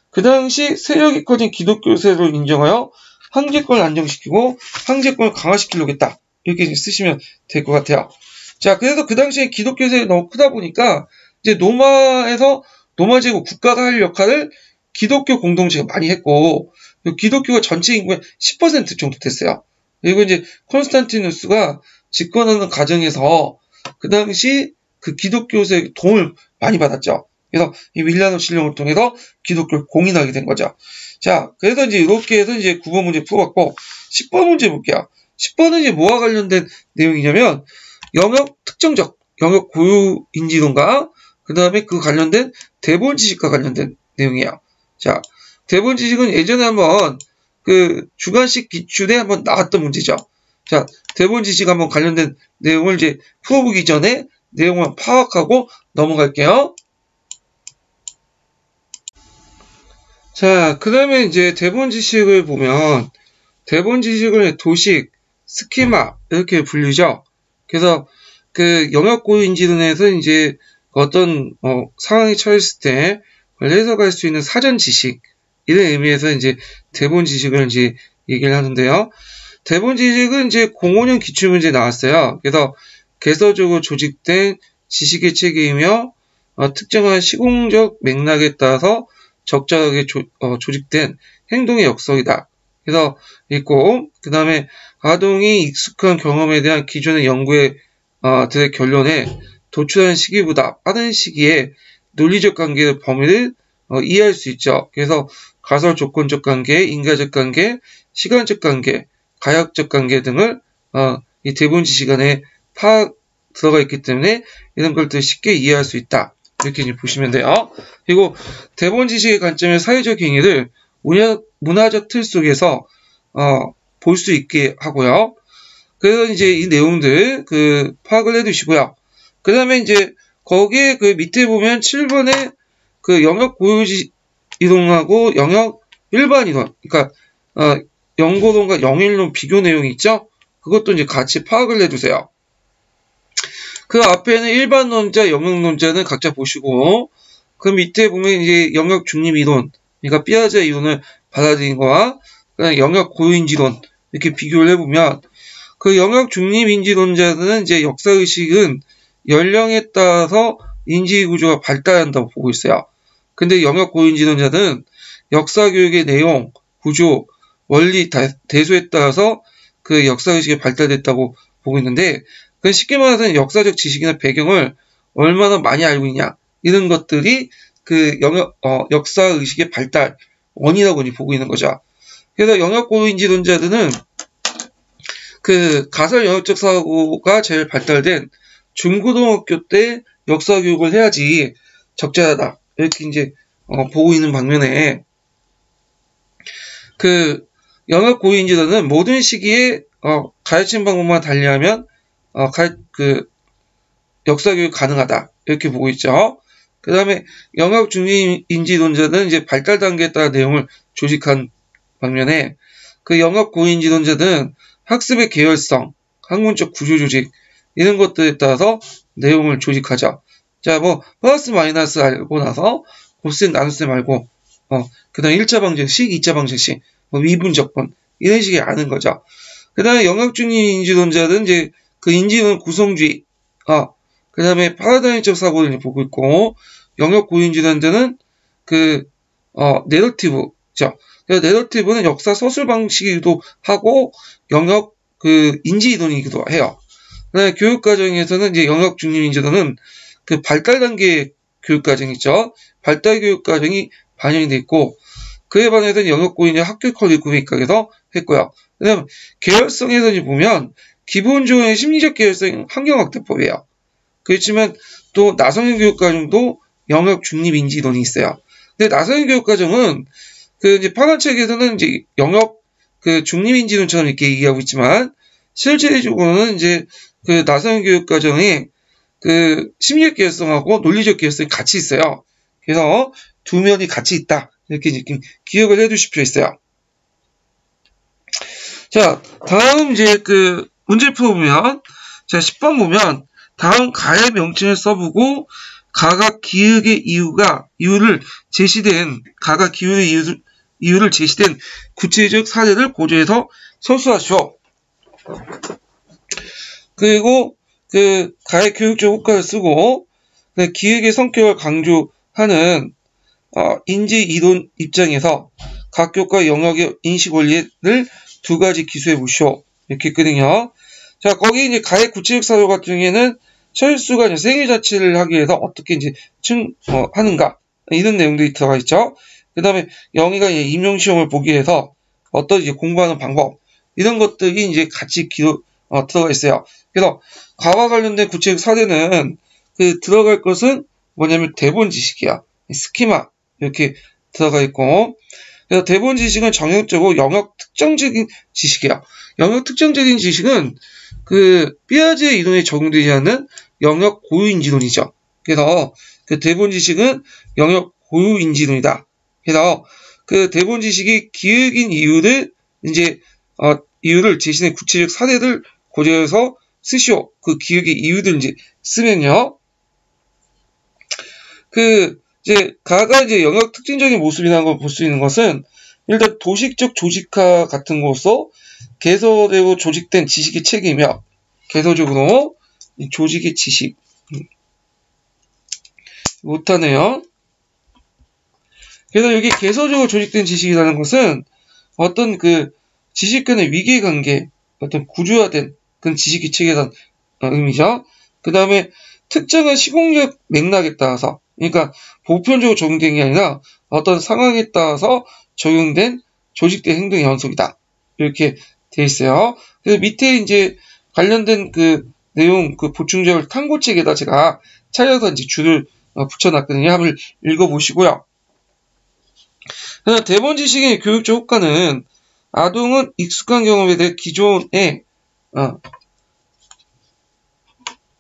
Speaker 1: 그 당시 세력이 커진 기독교 세력을 인정하여 황제권을 안정시키고 황제권을 강화시키려고 했다. 이렇게 쓰시면 될 것 같아요. 자, 그래서 그 당시에 기독교 세력이 너무 크다 보니까 이제 로마에서 로마 제국 국가가 할 역할을 기독교 공동체가 많이 했고, 기독교가 전체 인구의 10% 정도 됐어요. 그리고 이제 콘스탄티누스가 집권하는 과정에서 그 당시 그 기독교 세력이 도움을 많이 받았죠. 그래서 이 밀라노 칠령을 통해서 기독교를 공인하게 된 거죠. 자, 그래서 이제 이렇게 해서 이제 9번 문제 풀어봤고, 10번 문제 볼게요. 10번은 이제 뭐와 관련된 내용이냐면, 특정적 영역 고유 인지론과 그 다음에 그 관련된 대본 지식과 관련된 내용이에요. 자, 대본 지식은 예전에 한번 그 주관식 기출에 한번 나왔던 문제죠. 자, 대본 지식 한번 관련된 내용을 이제 풀어보기 전에 내용을 파악하고 넘어갈게요. 자, 그 다음에 이제 대본 지식을 보면, 대본 지식을 도식, 스키마, 이렇게 불리죠. 그래서 그 영역 고유 인지론에서 이제 어떤 상황에 처했을 때 해석할 수 있는 사전 지식, 이런 의미에서 이제 대본 지식을 이제 얘기를 하는데요. 대본 지식은 이제 05년 기출문제 나왔어요. 그래서 개서적으로 조직된 지식의 체계이며 특정한 시공적 맥락에 따라서 적절하게 조직된 행동의 역설이다. 그래서 있고, 그 다음에 아동이 익숙한 경험에 대한 기존의 연구의 들의 결론에 도출하는 시기보다 빠른 시기에 논리적 관계의 범위를 이해할 수 있죠. 그래서 가설 조건적 관계, 인과적 관계, 시간적 관계, 가역적 관계 등을 이 대본 지식 안에 들어가 있기 때문에 이런 것들을 쉽게 이해할 수 있다. 이렇게 이제 보시면 돼요. 그리고 대본 지식의 관점의 사회적 행위를 문화적 틀 속에서 볼 수 있게 하고요. 그래서 이제 이 내용들 파악을 해두시고요. 그 다음에 이제 거기에 그 밑에 보면 7번에 그 영역 고유 이론하고 영역 일반 이론, 그러니까 연고론과 영일론 비교 내용이 있죠. 그것도 이제 같이 파악을 해두세요. 그 앞에는 일반론자, 영역론자는 각자 보시고, 그 밑에 보면 이제 영역 중립 이론, 그러니까 피아제 이론을 받아들인 거와 영역 고유인지론 이렇게 비교를 해보면, 그 영역 중립 인지론자는 이제 역사의식은 연령에 따라서 인지구조가 발달한다고 보고 있어요. 근데 영역 고유인지론자는 역사교육의 내용, 구조, 원리, 대소에 따라서 그 역사의식이 발달됐다고 보고 있는데, 쉽게 말해서 역사적 지식이나 배경을 얼마나 많이 알고 있냐, 이런 것들이 그 역사의식의 발달 원인이라고 보고 있는 거죠. 그래서 영역 고유인지론자들은 그 가설 영역적 사고가 제일 발달된 중고등학교 때 역사 교육을 해야지 적절하다. 이렇게 이제 보고 있는 반면에 그 영역 고유인지론은 모든 시기에 가르치는 방법만 달리하면 그 역사 교육 가능하다. 이렇게 보고 있죠. 그 다음에 영역 중립인지론자는 이제 발달 단계에 따라 내용을 조직한 반면에 그 영역 고유인지론자는 학습의 계열성, 학문적 구조 조직 이런 것들에 따라서 내용을 조직하죠. 자, 뭐 플러스 마이너스 알고 나서 곱셈 나눗셈 알고 그 다음에 1차 방정식, 2차 방정식, 미분적분 이런 식의 아는 거죠. 그 다음에 영역 중립인지론자는 이제 그 인지론 구성주의, 그 다음에 파라다임적 사고를 이제 보고 있고, 영역 고유인지론자는 그 내러티브죠. 내러티브는 역사 서술 방식이기도 하고 영역 그 인지 이론이기도 해요. 그다음에 교육 과정에서는 이제 영역 중립인지론은 그 발달 단계 교육 과정이죠. 발달 교육 과정이 반영이 돼 있고 그에 반해서 영역 고유인지 학교 커리큘럼에 입각해서 했고요. 그다음 계열성에서 보면 기본적인 심리적 계열성 환경학대법이에요. 그렇지만 또 나성인 교육 과정도 영역 중립인지 이론이 있어요. 근데 나성인 교육 과정은 그 이제 파란책에서는 이제 영역 그 중립인지론처럼 이렇게 얘기하고 있지만 실제적으로는 이제 그 나성인 교육 과정에 그 심리적 계열성하고 논리적 계열성이 같이 있어요. 그래서 두 면이 같이 있다. 이렇게 기억을 해 두실 필요 있어요. 자, 다음 이제 그 문제 풀어보면 자, 10번 보면 다음 가의 명칭을 써보고 가각 기역의 이유를 제시된 가각 기역의 이유를 제시된 구체적 사례를 고조해서 서술하시오. 그리고 그 가의 교육적 효과를 쓰고 그 기획의 성격을 강조하는 인지 이론 입장에서 각 교과 영역의 인식 원리를 두 가지 기수해 보시오. 이렇게 있거든요. 자, 거기 이제 가의 구체적 사료 같은 경우에는 철수가 생일 자체를 하기 위해서 어떻게 이제 하는가 이런 내용들이 들어가 있죠. 그 다음에 영희가 임용 시험을 보기 위해서 어떤 이제 공부하는 방법 이런 것들이 이제 같이 들어가 있어요. 그래서 가와 관련된 구체적 사례는 그 들어갈 것은 뭐냐면 대본 지식이야. 스키마 이렇게 들어가 있고 그래서 대본 지식은 정형적으로 영역 특정적인 지식이야. 영역 특정적인 지식은 그 피아제 이론에 적용되지 않는 영역 고유인지론이죠. 그래서 그 대본 지식은 영역 고유인지론이다. 그래서 그 대본 지식이 기획인 이유를 제시된 구체적 사례를 고려해서 쓰시오. 그 기획의 이유들 이제 쓰면요. 그 이제 가가 이제 영역 특징적인 모습이라는 걸 볼 수 있는 것은 일단 도식적 조직화 같은 것으로 개서되고 조직된 지식의 체계이며 개서적으로 이 조직의 지식 못하네요. 그래서 여기 개서적으로 조직된 지식이라는 것은 어떤 그 지식 간의 위계관계, 어떤 구조화된 그런 지식의 체계라는 의미죠. 그 다음에 특정한 시공력 맥락에 따라서, 그러니까 보편적으로 적용된 게 아니라 어떤 상황에 따라서 적용된 조직된 행동의 연속이다. 이렇게 돼 있어요. 그래서 밑에 이제 관련된 그 내용, 그 보충적을 탐구책에다 제가 찾아서 이제 줄을 붙여놨거든요. 한번 읽어보시고요. 대본 지식의 교육적 효과는 아동은 익숙한 경험에 대해 기존에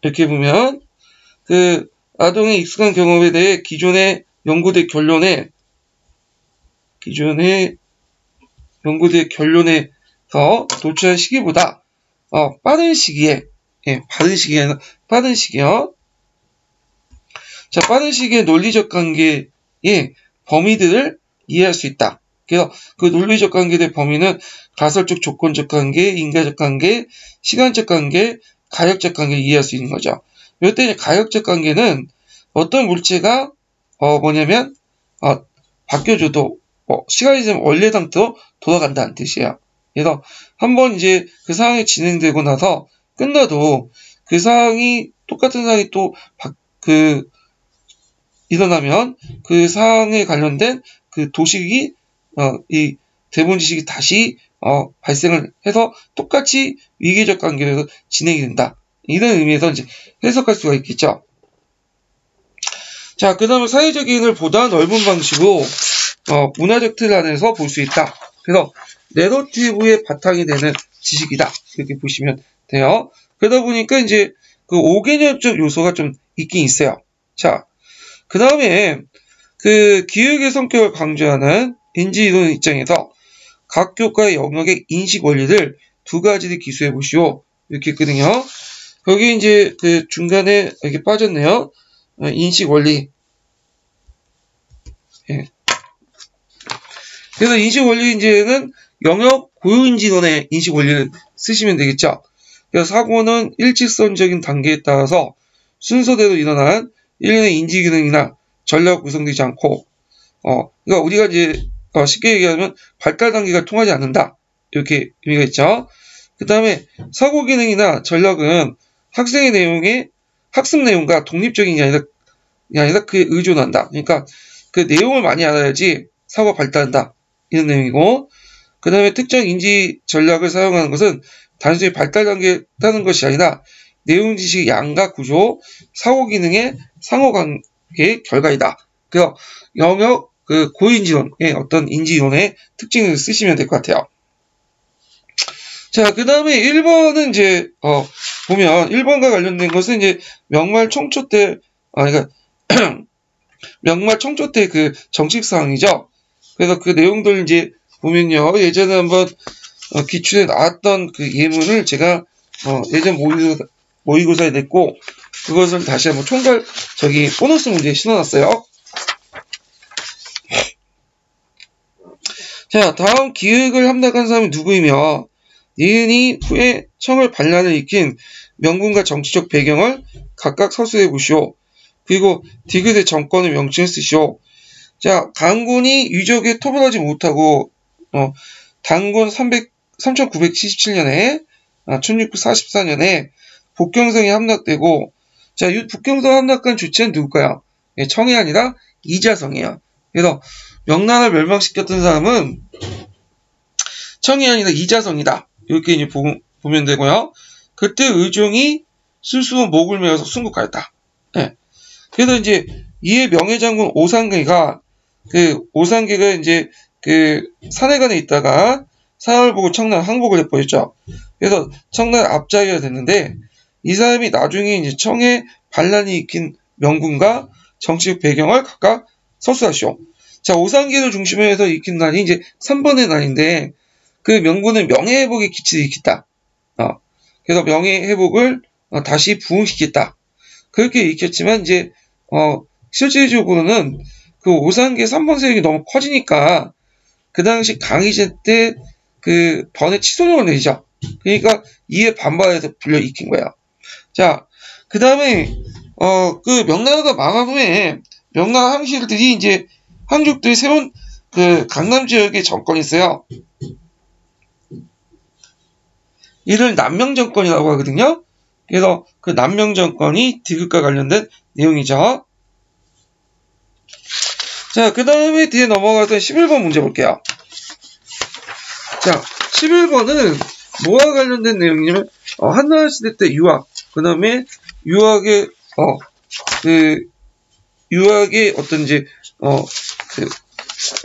Speaker 1: 이렇게 보면 그 아동의 익숙한 경험에 대해 기존에 연구된 결론에서 도출한 시기보다 빠른 시기에 빠른 시기요. 자, 빠른 시기의 논리적 관계의 범위들을 이해할 수 있다. 그래서 그 논리적 관계의 범위는 가설적 조건적 관계, 인과적 관계, 시간적 관계, 가역적 관계를 이해할 수 있는 거죠. 이때 가역적 관계는 어떤 물체가 뭐냐면 바뀌어줘도 시간이 지나면 원래 상태로 돌아간다는 뜻이에요. 그래서 한번 이제 그 상황이 진행되고 나서 끝나도 그 상황이 똑같은 상황이 또 일어나면 그 상황에 관련된 그 도식이 이 대본 지식이 다시 발생을 해서 똑같이 위계적 관계에서 진행이 된다. 이런 의미에서 이제 해석할 수가 있겠죠. 자, 그 다음에 사회적 이익을 보다 넓은 방식으로 문화적 틀 안에서 볼 수 있다. 그래서 내러티브의 바탕이 되는 지식이다. 이렇게 보시면 돼요. 그러다 보니까 이제 그 5개념적 요소가 좀 있긴 있어요. 자, 그 다음에 그 기획의 성격을 강조하는 인지이론 입장에서 각 교과의 영역의 인식 원리를 두 가지를 기수해 보시오. 이렇게 했거든요. 거기 이제 그 중간에 이렇게 빠졌네요. 인식 원리. 예. 그래서 인식 원리 이제는 영역 고유인지론의 인식 원리를 쓰시면 되겠죠. 그래서 사고는 일직선적인 단계에 따라서 순서대로 일어난 일련의 인지 기능이나 전략 구성되지 않고, 그러니까 우리가 이제 쉽게 얘기하면 발달 단계가 통하지 않는다. 이렇게 의미가 있죠. 그 다음에 사고 기능이나 전략은 학생의 내용의 학습 내용과 독립적인 게 아니라 그에 의존한다. 그러니까 그 내용을 많이 알아야지 사고가 발달한다. 이런 내용이고, 그 다음에 특정 인지 전략을 사용하는 것은 단순히 발달 단계에 따른 것이 아니라 내용 지식의 양과 구조, 사고 기능의 상호관계의 결과이다. 그래서 영역 그 고인지론의 어떤 인지이론의 특징을 쓰시면 될 것 같아요. 자, 그 다음에 1번은 이제 보면 1번과 관련된 것은 이제 명말 청초 때 그러니까 명말 청초 때 그 정식 사항이죠. 그래서 그 내용들 이제 보면요, 예전에 한번 기출에 나왔던 그 예문을 제가 예전 모의고사에 냈고 그것을 다시 한번 보너스 문제에 실어놨어요. 자, 다음 기획을 함락한 사람이 누구이며 니은이 후에 청을 반란을 익힌 명분과 정치적 배경을 각각 서술해 보시오. 그리고 디귿의 정권의 명칭을 쓰시오. 자, 강군이 유적에 토벌하지 못하고 단군 3977년에 1644년에 북경성이 함락되고, 자, 이 북경성 함락한 주체는 누굴까요? 예, 청이 아니라 이자성이에요. 그래서 명나라를 멸망시켰던 사람은 청이 아니라 이자성이다. 이렇게 이제 보면 되고요. 그때 의종이 스스로 목을 메어서 순국하였다. 예. 그래서 이제 이에 명예장군 오상계가 이제 그 산해관에 있다가 사흘 보고 청나라 항복을 해버렸죠. 그래서 청나라 압자이가 됐는데 이 사람이 나중에 이제 청의 반란이 익힌 명분과 정치적 배경을 각각 서술하시오. 자, 오상계를 중심으로 해서 익힌 난이 이제 3번의 난인데 그 명분은 명예회복의 기치를 익혔다. 그래서 명예회복을 다시 부흥시켰다. 그렇게 익혔지만 이제 실질적으로는 그 오상계 3번 세력이 너무 커지니까 그 당시 강희제 때 그 번외 취소령을 내리죠. 그러니까 이에 반발해서 불려 익힌 거예요. 자, 그 다음에 그 명나라가 망한 후에 명나라 항시들이 이제 항족들이 새로운 그 강남 지역에 정권이 있어요. 이를 남명 정권이라고 하거든요. 그래서 그 남명 정권이 디귿과 관련된 내용이죠. 자, 그 다음에 뒤에 넘어가서 11번 문제 볼게요. 자, 11번은 뭐와 관련된 내용이냐면, 한나라 시대 때 유학, 그 다음에 유학의, 유학의 어떤지,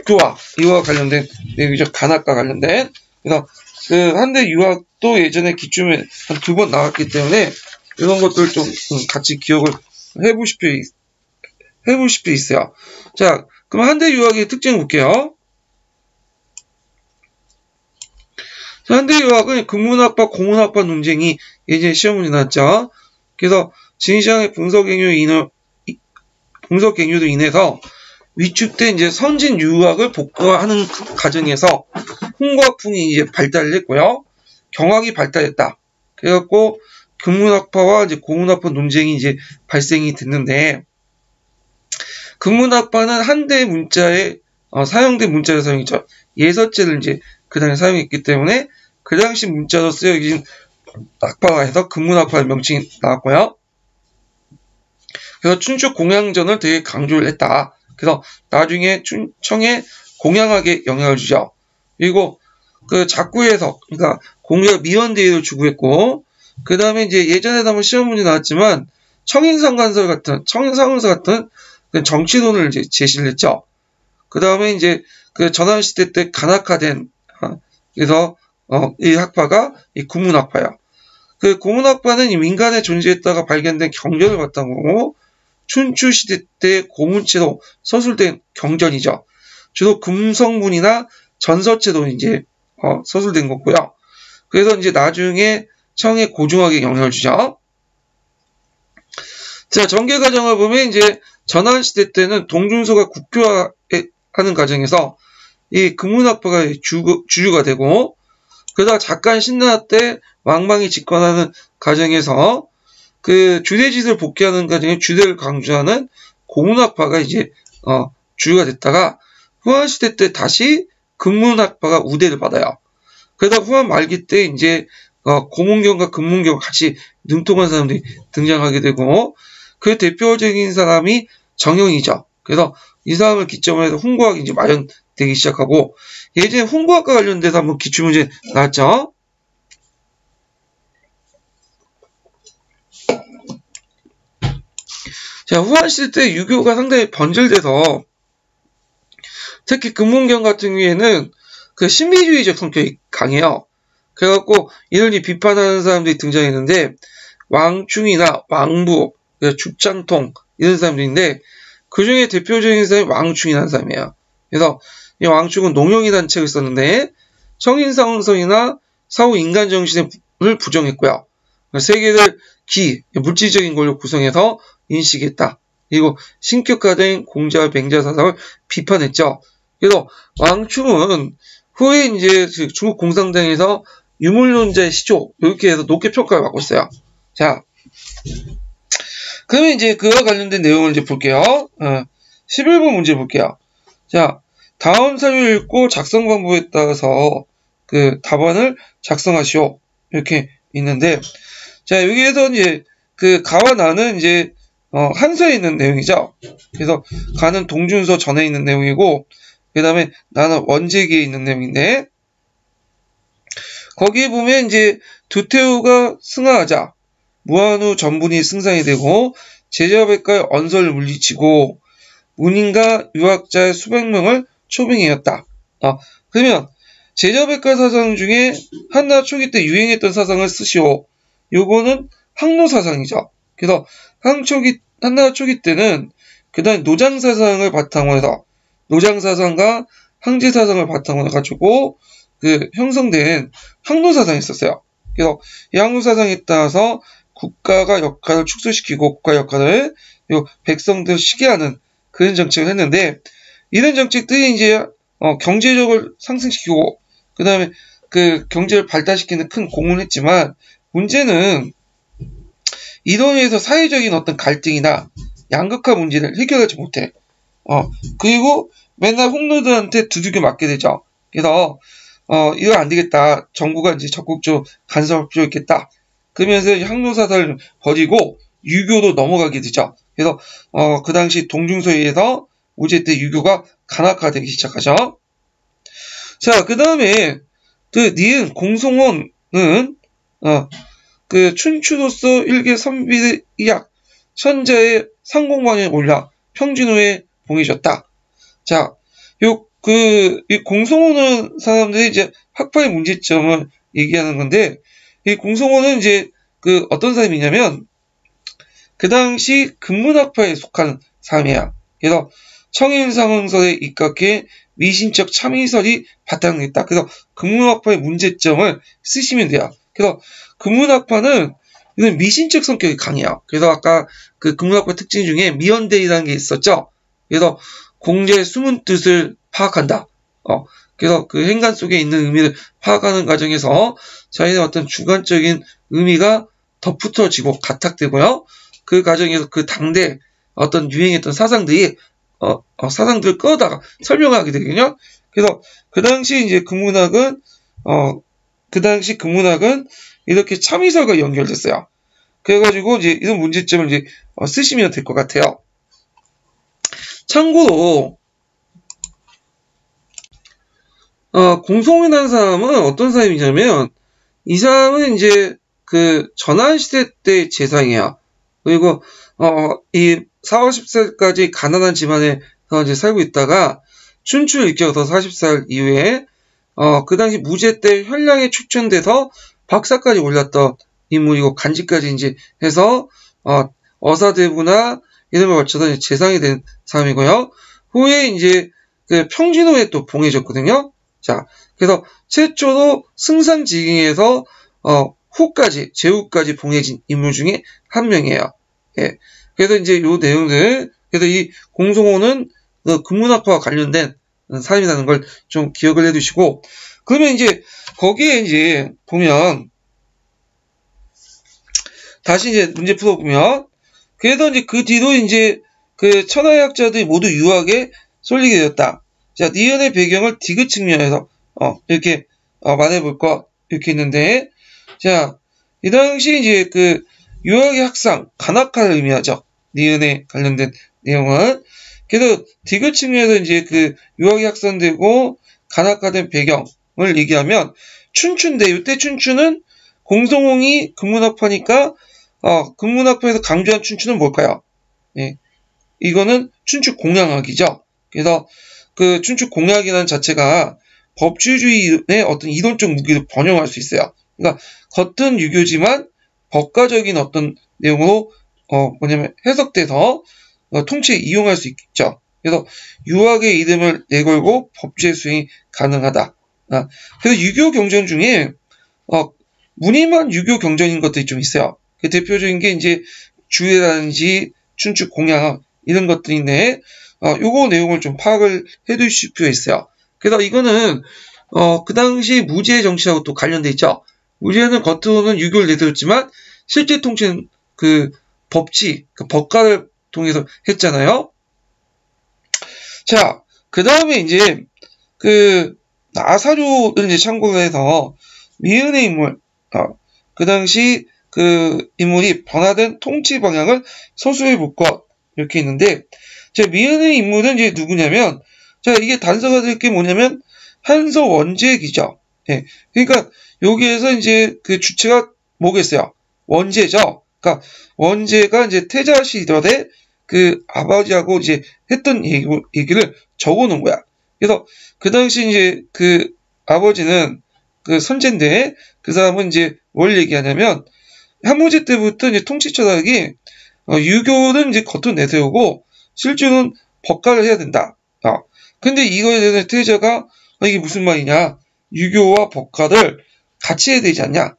Speaker 1: 교화, 이와 관련된 내용이죠. 간학과 관련된. 그래서, 한대 유학도 예전에 기출에 한 2번 나왔기 때문에, 이런 것들 좀 같이 기억을 해보실 필요 있어요. 자, 그럼 한대 유학의 특징 볼게요. 자, 한대 유학은 국문학과, 공문학과 논쟁이 예전에 시험문제 나왔죠. 그래서 진시황의 분석 갱유로 인해서 위축된 이제 선진 유학을 복구하는 과정에서 홍과풍이 이제 발달을 했고요. 경학이 발달했다. 그래갖고 국문학파와 이제 공문학파 논쟁이 이제 발생이 됐는데, 국문학파는 한대 문자에 사용된 문자를 사용했죠. 예서체를 이제 그 당시에 사용했기 때문에 그 당시 문자로 쓰여진 학파가 해서 국문학파의 명칭이 나왔고요. 그래서 춘추 공양전을 되게 강조를 했다. 그래서 나중에 춘청에 공양학에 영향을 주죠. 그리고 그 작구 해석, 그러니까 공자 미원대의를 추구했고, 그 다음에 이제 예전에도 한번 시험 문제 나왔지만 청인상관서 같은 그 정치론을 이제 제시를 했죠. 그 다음에 이제 그 전환시대 때 간학화된, 그래서 이 학파가 이 국문학파예요. 그 공문학파는 이 민간에 존재했다가 발견된 경전을 바탕으로 춘추시대 때 고문체로 서술된 경전이죠. 주로 금성문이나 전서체로 이제 서술된 거고요. 그래서 이제 나중에 청의 고중학에 영향을 주죠. 자, 전개 과정을 보면 이제 전환시대 때는 동준서가 국교화하는 과정에서 이 국문학파가 주류가 되고, 그러다가 잠깐 신라 때 왕망이 집권하는 과정에서 그 주대짓을 복귀하는 과정에 주대를 강조하는 공문학파가 이제 주류가 됐다가 후한시대 때 다시 금문학파가 우대를 받아요. 그러다 후한 말기 때 이제 고문경과 금문경 같이 능통한 사람들이 등장하게 되고, 그 대표적인 사람이 정영이죠. 그래서 이 사람을 기점으로 해서 홍구학이 이제 마련되기 시작하고, 예전에 홍구학과 관련돼서 한번 기출문제 나왔죠. 자, 후한시대 때 유교가 상당히 번질돼서 특히 금문경 같은 경우에는 그 신비주의적 성격이 강해요. 그래갖고 이를 비판하는 사람들이 등장했는데, 왕충이나 왕부, 죽장통 이런 사람들인데, 그 중에 대표적인 사람이 왕충이라는 사람이에요. 그래서 이 왕충은 농영이라는 책을 썼는데, 청인상성이나 사후 인간정신을 부정했고요. 세계를 물질적인 걸로 구성해서 인식했다. 그리고 신격화된 공자와 맹자 사상을 비판했죠. 그래서 왕충은 후에 이제 중국 공산당에서 유물론자의 시조, 이렇게 해서 높게 평가를 받고 있어요. 자, 그러면 이제 그와 관련된 내용을 이제 볼게요. 11번 문제 볼게요. 자, 다음 사유를 읽고 작성 방법에 따라서 그 답안을 작성하시오. 이렇게 있는데, 자, 여기에서 이제 그 가와 나는 이제 한서에 있는 내용이죠. 그래서 가는 동준서 전에 있는 내용이고, 그 다음에 나는 원제기에 있는 내용인데, 거기에 보면 이제 두태우가 승하하자 무한후 전분이 승상이 되고, 제자백과의 언설을 물리치고 문인과 유학자의 수백 명을 초빙하였다. 그러면 제자백과 사상 중에 한나라 초기 때 유행했던 사상을 쓰시오. 요거는 항노 사상이죠. 그래서 한나라 초기 때는 그다음 노장 사상을 바탕으로 해서 노장 사상과 항제 사상을 바탕으로 해가지고 그 형성된 항노 사상이 있었어요. 그래서 이 항노 사상에 따라서 국가가 역할을 축소시키고 국가 역할을 백성들 쉬게 하는 그런 정책을 했는데, 이런 정책들이 이제 경제력을 상승시키고 그 다음에 그 경제를 발달시키는 큰 공헌을 했지만, 문제는 이로 인해서 사회적인 어떤 갈등이나 양극화 문제를 해결하지 못해. 그리고 맨날 홍노들한테 두들겨 맞게 되죠. 그래서 이거 안 되겠다. 정부가 이제 적극적으로 간섭할 필요 있겠다. 그러면서 항로사설을 버리고 유교로 넘어가게 되죠. 그래서 그 당시 동중서에서 무제 때 유교가 간악화되기 시작하죠. 자, 그 다음에 그 니은 공송원은 그 춘추로서 일개 선비약 천자의 상공관에 올라 평진호에 봉해졌다. 자, 이 공송원은 사람들이 이제 학파의 문제점을 얘기하는 건데, 이 공송원은 이제 그 어떤 사람이냐면, 그 당시 금문학파에 속한 사람이야. 그래서 청인상흥설에 입각해 미신적 참의설이 바탕됐다. 그래서 금문학파의 문제점을 쓰시면 돼요. 그래서 금문학파는 이건 미신적 성격이 강해요. 그래서 아까 그 금문학파 특징 중에 미연대이라는 게 있었죠. 그래서 공자의 숨은 뜻을 파악한다. 그래서 그 행간 속에 있는 의미를 파악하는 과정에서 자신의 어떤 주관적인 의미가 덧붙여지고 가탁되고요. 그 과정에서 그 당대 어떤 유행했던 사상들이 사상들을 끌어다가 설명하게 되거든요. 그래서 그 당시 이제 금문학은 이렇게 참의설과 연결됐어요. 그래가지고 이제 이런 문제점을 이제 쓰시면 될 것 같아요. 참고로 공송원이라는 사람은 어떤 사람이냐면 이 사람은 이제 그 전환시대 때 재상이에요. 그리고 이 40살까지 가난한 집안에서 이제 살고 있다가 춘추를 일깨워서 40살 이후에 그 당시 무제 때 현량에 축전돼서 박사까지 올랐던 인물이고 간지까지 이제 해서 어사대부나 이런 걸 맞춰서 이제 재상이 된 사람이고요. 후에 이제 그 평진호에 또 봉해졌거든요. 자, 그래서 최초로 승상지경에서 후까지 제후까지 봉해진 인물 중에 한 명이에요. 예. 그래서 이제 요 내용들, 그래서 이 공송호는 그 금문학파와 관련된 사람이라는 걸 좀 기억을 해두시고, 그러면 이제 거기에 이제 보면 다시 이제 문제 풀어보면, 그래서 이제 그 뒤로 이제 그 천하학자들이 모두 유학에 쏠리게 되었다. 자, 니은의 배경을 디귿 측면에서 이렇게 말해볼 거 이렇게 있는데, 자, 이 당시 이제 그 유학의 학상 간악화를 의미하죠. 니은에 관련된 내용은. 그래서 디귿 측면에서 이제 그 유학이 확산되고 간악화된 배경을 얘기하면 춘추인데, 이때 춘추는 공송홍이 금문학파니까 금문학파에서 강조한 춘추는 뭘까요? 예. 이거는 춘추 공양학이죠. 그래서 그 춘추 공양이라는 자체가 법주주의의 어떤 이론적 무기를 번영할 수 있어요. 그러니까 겉은 유교지만 법가적인 어떤 내용으로 해석돼서 통치에 이용할 수 있죠. 그래서 유학의 이름을 내걸고 법제 수행이 가능하다. 그래서 유교 경전 중에 무늬만 유교 경전인 것들이 좀 있어요. 그 대표적인 게 이제 주례라든지 춘추 공양 이런 것들인데 요거 내용을 좀 파악을 해두실 필요가 있어요. 그래서 이거는 그 당시 무제 정치하고 또 관련돼 있죠. 무제는 겉으로는 유교를 내세웠지만 실제 통치는 그 법치, 그 법가를 통해서 했잖아요. 자, 그 다음에 이제 그 나사료를 이제 참고를 해서 미은의 인물, 그 당시 그 인물이 변화된 통치 방향을 서술해 볼 것 이렇게 있는데, 자, 미은의 인물은 이제 누구냐면, 자, 이게 단서가 될 게 뭐냐면 한서 원제기죠. 예. 그러니까 여기에서 이제 그 주체가 뭐겠어요? 원제죠. 그러니까 원제가 이제 태자 시절에 그 아버지하고 이제 했던 얘기를 적어 놓은 거야. 그래서 그 당시 이제 그 아버지는 그 선제인데 그 사람은 이제 뭘 얘기하냐면 한무제 때부터 이제 통치 철학이 유교는 이제 겉으로 내세우고 실제로는 법가를 해야 된다. 근데 이거에 대해서 태자가 이게 무슨 말이냐? 유교와 법가를 같이 해야 되지 않냐?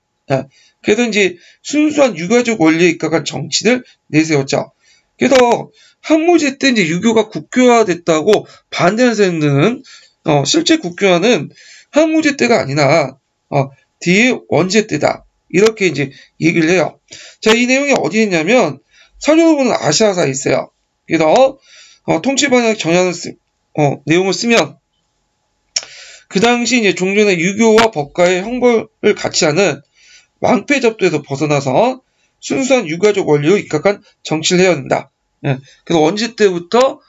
Speaker 1: 그래서 이제 순수한 유가적 원리에 입각한 정치를 내세웠죠. 그래서 한무제 때 이제 유교가 국교화됐다고 반대하는 사람들은 실제 국교화는 한무제 때가 아니라 뒤에 원제 때다. 이렇게 이제 얘기를 해요. 자, 이 내용이 어디에 있냐면 서류로 보는 아시아사에 있어요. 그래서 통치 방향 정하는 내용을 쓰면 그 당시 이제 종전의 유교와 법가의 형벌을 같이 하는 왕패 접도에서 벗어나서 순수한 유가족 원리로 입각한 정치를 해야 된다. 예, 그래서 원시 때부터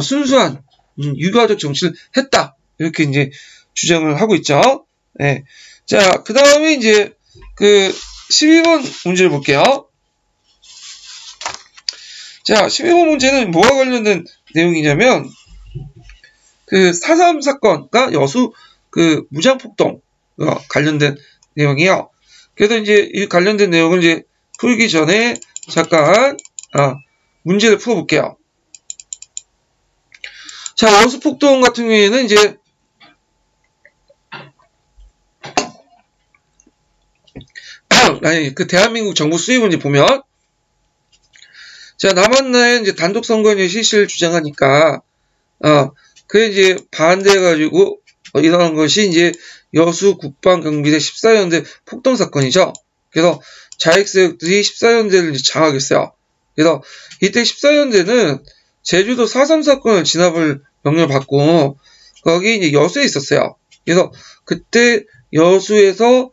Speaker 1: 순수한 유가족 정치를 했다. 이렇게 이제 주장을 하고 있죠. 예. 자, 그 다음에 이제 그 12번 문제를 볼게요. 자, 12번 문제는 뭐와 관련된 내용이냐면 그 4.3 사건과 여수 그 무장폭동 관련된 내용이요. 그래서 이제 이 관련된 내용을 이제 풀기 전에 잠깐 문제를 풀어볼게요. 자, 여수 폭동 같은 경우에는 이제 아니 그 대한민국 정부 수입을 이제 보면 자, 남한나라에 이제 단독 선거의 실시를 주장하니까 그게 이제 반대해가지고 일어난 것이 이제 여수 국방경비대 14연대 폭동 사건이죠. 그래서 자익세력들이 14연대를 장악했어요. 그래서 이때 14연대는 제주도 4.3 사건을 진압을 명령을 받고 거기 이제 여수에 있었어요. 그래서 그때 여수에서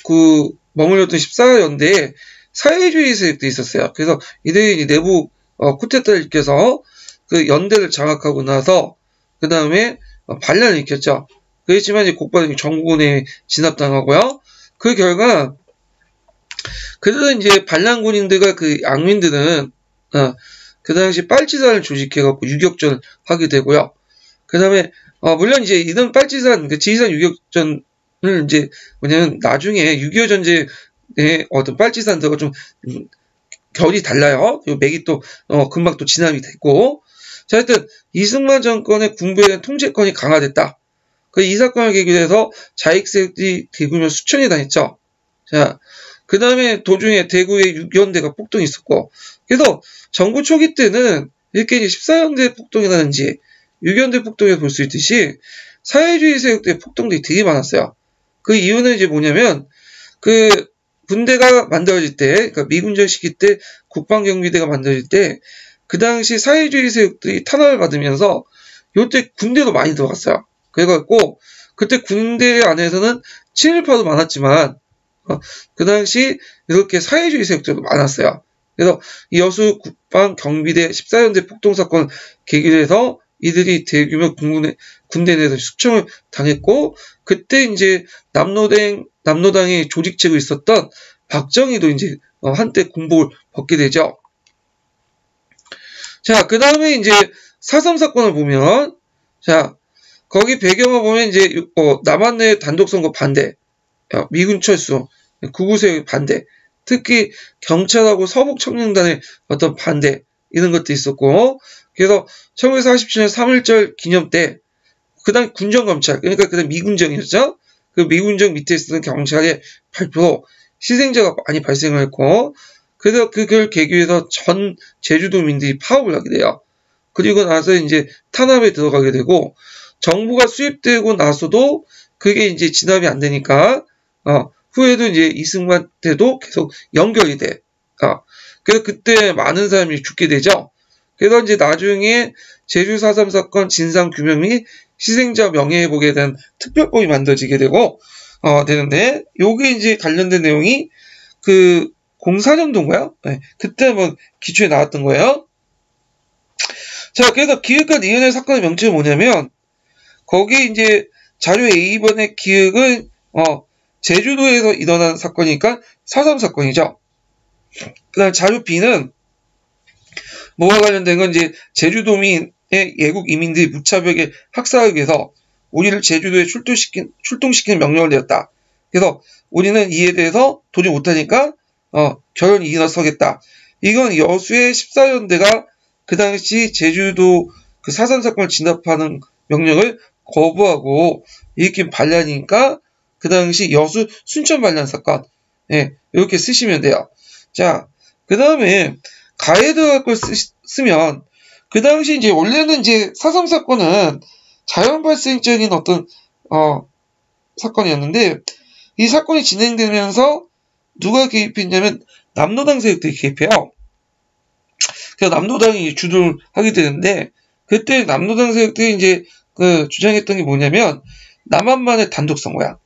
Speaker 1: 그 머물렀던 14연대에 사회주의 세력도 있었어요. 그래서 이들이 내부 쿠데타를 일으켜서 그 연대를 장악하고 나서 그 다음에 반란을 일으켰죠. 그렇지만 이제 곧바로 정부군에 진압당하고요. 그 결과 그들은 이제 반란군인들과 그 악민들은 그 당시 빨치산을 조직해갖고 유격전을 하게 되고요. 그 다음에 물론 이제 이런 빨치산 그 지리산 유격전을 이제 뭐냐면 나중에 6.25 전쟁의 어떤 빨치산들과 좀 결이 달라요. 그리고 맥이 또 금방 또 진압이 됐고, 자, 하여튼 이승만 정권의 군부에 대한 통제권이 강화됐다. 이 사건을 계기로 해서 자익세력들이 대구면 수천이 다녔죠. 자, 그 다음에 도중에 대구에 6연대가 폭동이 있었고, 그래서 정부 초기 때는 이렇게 14연대 폭동이라든지 6연대 폭동에 볼 수 있듯이 사회주의 세력들의 폭동들이 되게 많았어요. 그 이유는 이제 뭐냐면 그 군대가 만들어질 때, 그러니까 미군정 시기 때 국방경비대가 만들어질 때 그 당시 사회주의 세력들이 탄압을 받으면서 요때 군대도 많이 들어갔어요. 그래갖고 그때 군대 안에서는 친일파도 많았지만 그 당시 이렇게 사회주의 세력들도 많았어요. 그래서 이 여수 국방경비대 14연대 폭동 사건 계기로 해서 이들이 대규모 군대 내에서 숙청을 당했고, 그때 이제 남로당의 조직체로 있었던 박정희도 이제 한때 군복을 벗게 되죠. 자, 그 다음에 이제 4.3 사건을 보면, 자, 거기 배경을 보면 이제 남한 내 단독선거 반대, 미군 철수, 구구세력 반대, 특히 경찰하고 서북청년단의 어떤 반대, 이런 것도 있었고, 그래서 1947년 3.1절 기념 때, 그 다음 군정검찰, 그러니까 그 다음 미군정이었죠? 그 미군정 밑에 있었던 경찰의 발표로 희생자가 많이 발생을 했고, 그래서 그걸 계기로 해서 전 제주도민들이 파업을 하게 돼요. 그리고 나서 이제 탄압에 들어가게 되고, 정부가 수입되고 나서도 그게 이제 진압이 안 되니까, 후에도 이제 이승만 때도 계속 연결이 돼. 그래서 그때 많은 사람이 죽게 되죠. 그래서 이제 나중에 제주 4.3 사건 진상규명 및 희생자 명예회복에 대한 특별법이 만들어지게 되고, 되는데, 요게 이제 관련된 내용이 그 04년도인가요? 네, 그때 뭐 기초에 나왔던 거예요. 자, 그래서 기획관 이은혜 사건의 명칭은 뭐냐면, 거기 이제 자료 A번의 기획은, 제주도에서 일어난 사건이니까 4.3 사건이죠. 그 다음 자료 B는 뭐와 관련된 건 이제 제주도민의 예국 이민들이 무차별하게 학살하기 위해서 우리를 제주도에 출동시키는 명령을 내렸다. 그래서 우리는 이에 대해서 도저히 못하니까 결연히 일어서겠다. 이건 여수의 14연대가 그 당시 제주도 그 4.3 사건을 진압하는 명령을 거부하고 일으킨 반란이니까 그 당시 여수 순천 반란 사건, 이렇게 쓰시면 돼요. 자, 그 다음에 가에 들어갈 걸 쓰면 그 당시 이제 원래는 이제 4.3 사건은 자연 발생적인 어떤 사건이었는데, 이 사건이 진행되면서 누가 개입했냐면 남로당 세력들이 개입해요. 그래서 남로당이 주도를 하게 되는데, 그때 남로당 세력들이 이제 그 주장했던 게 뭐냐면 남한만의 단독선거야.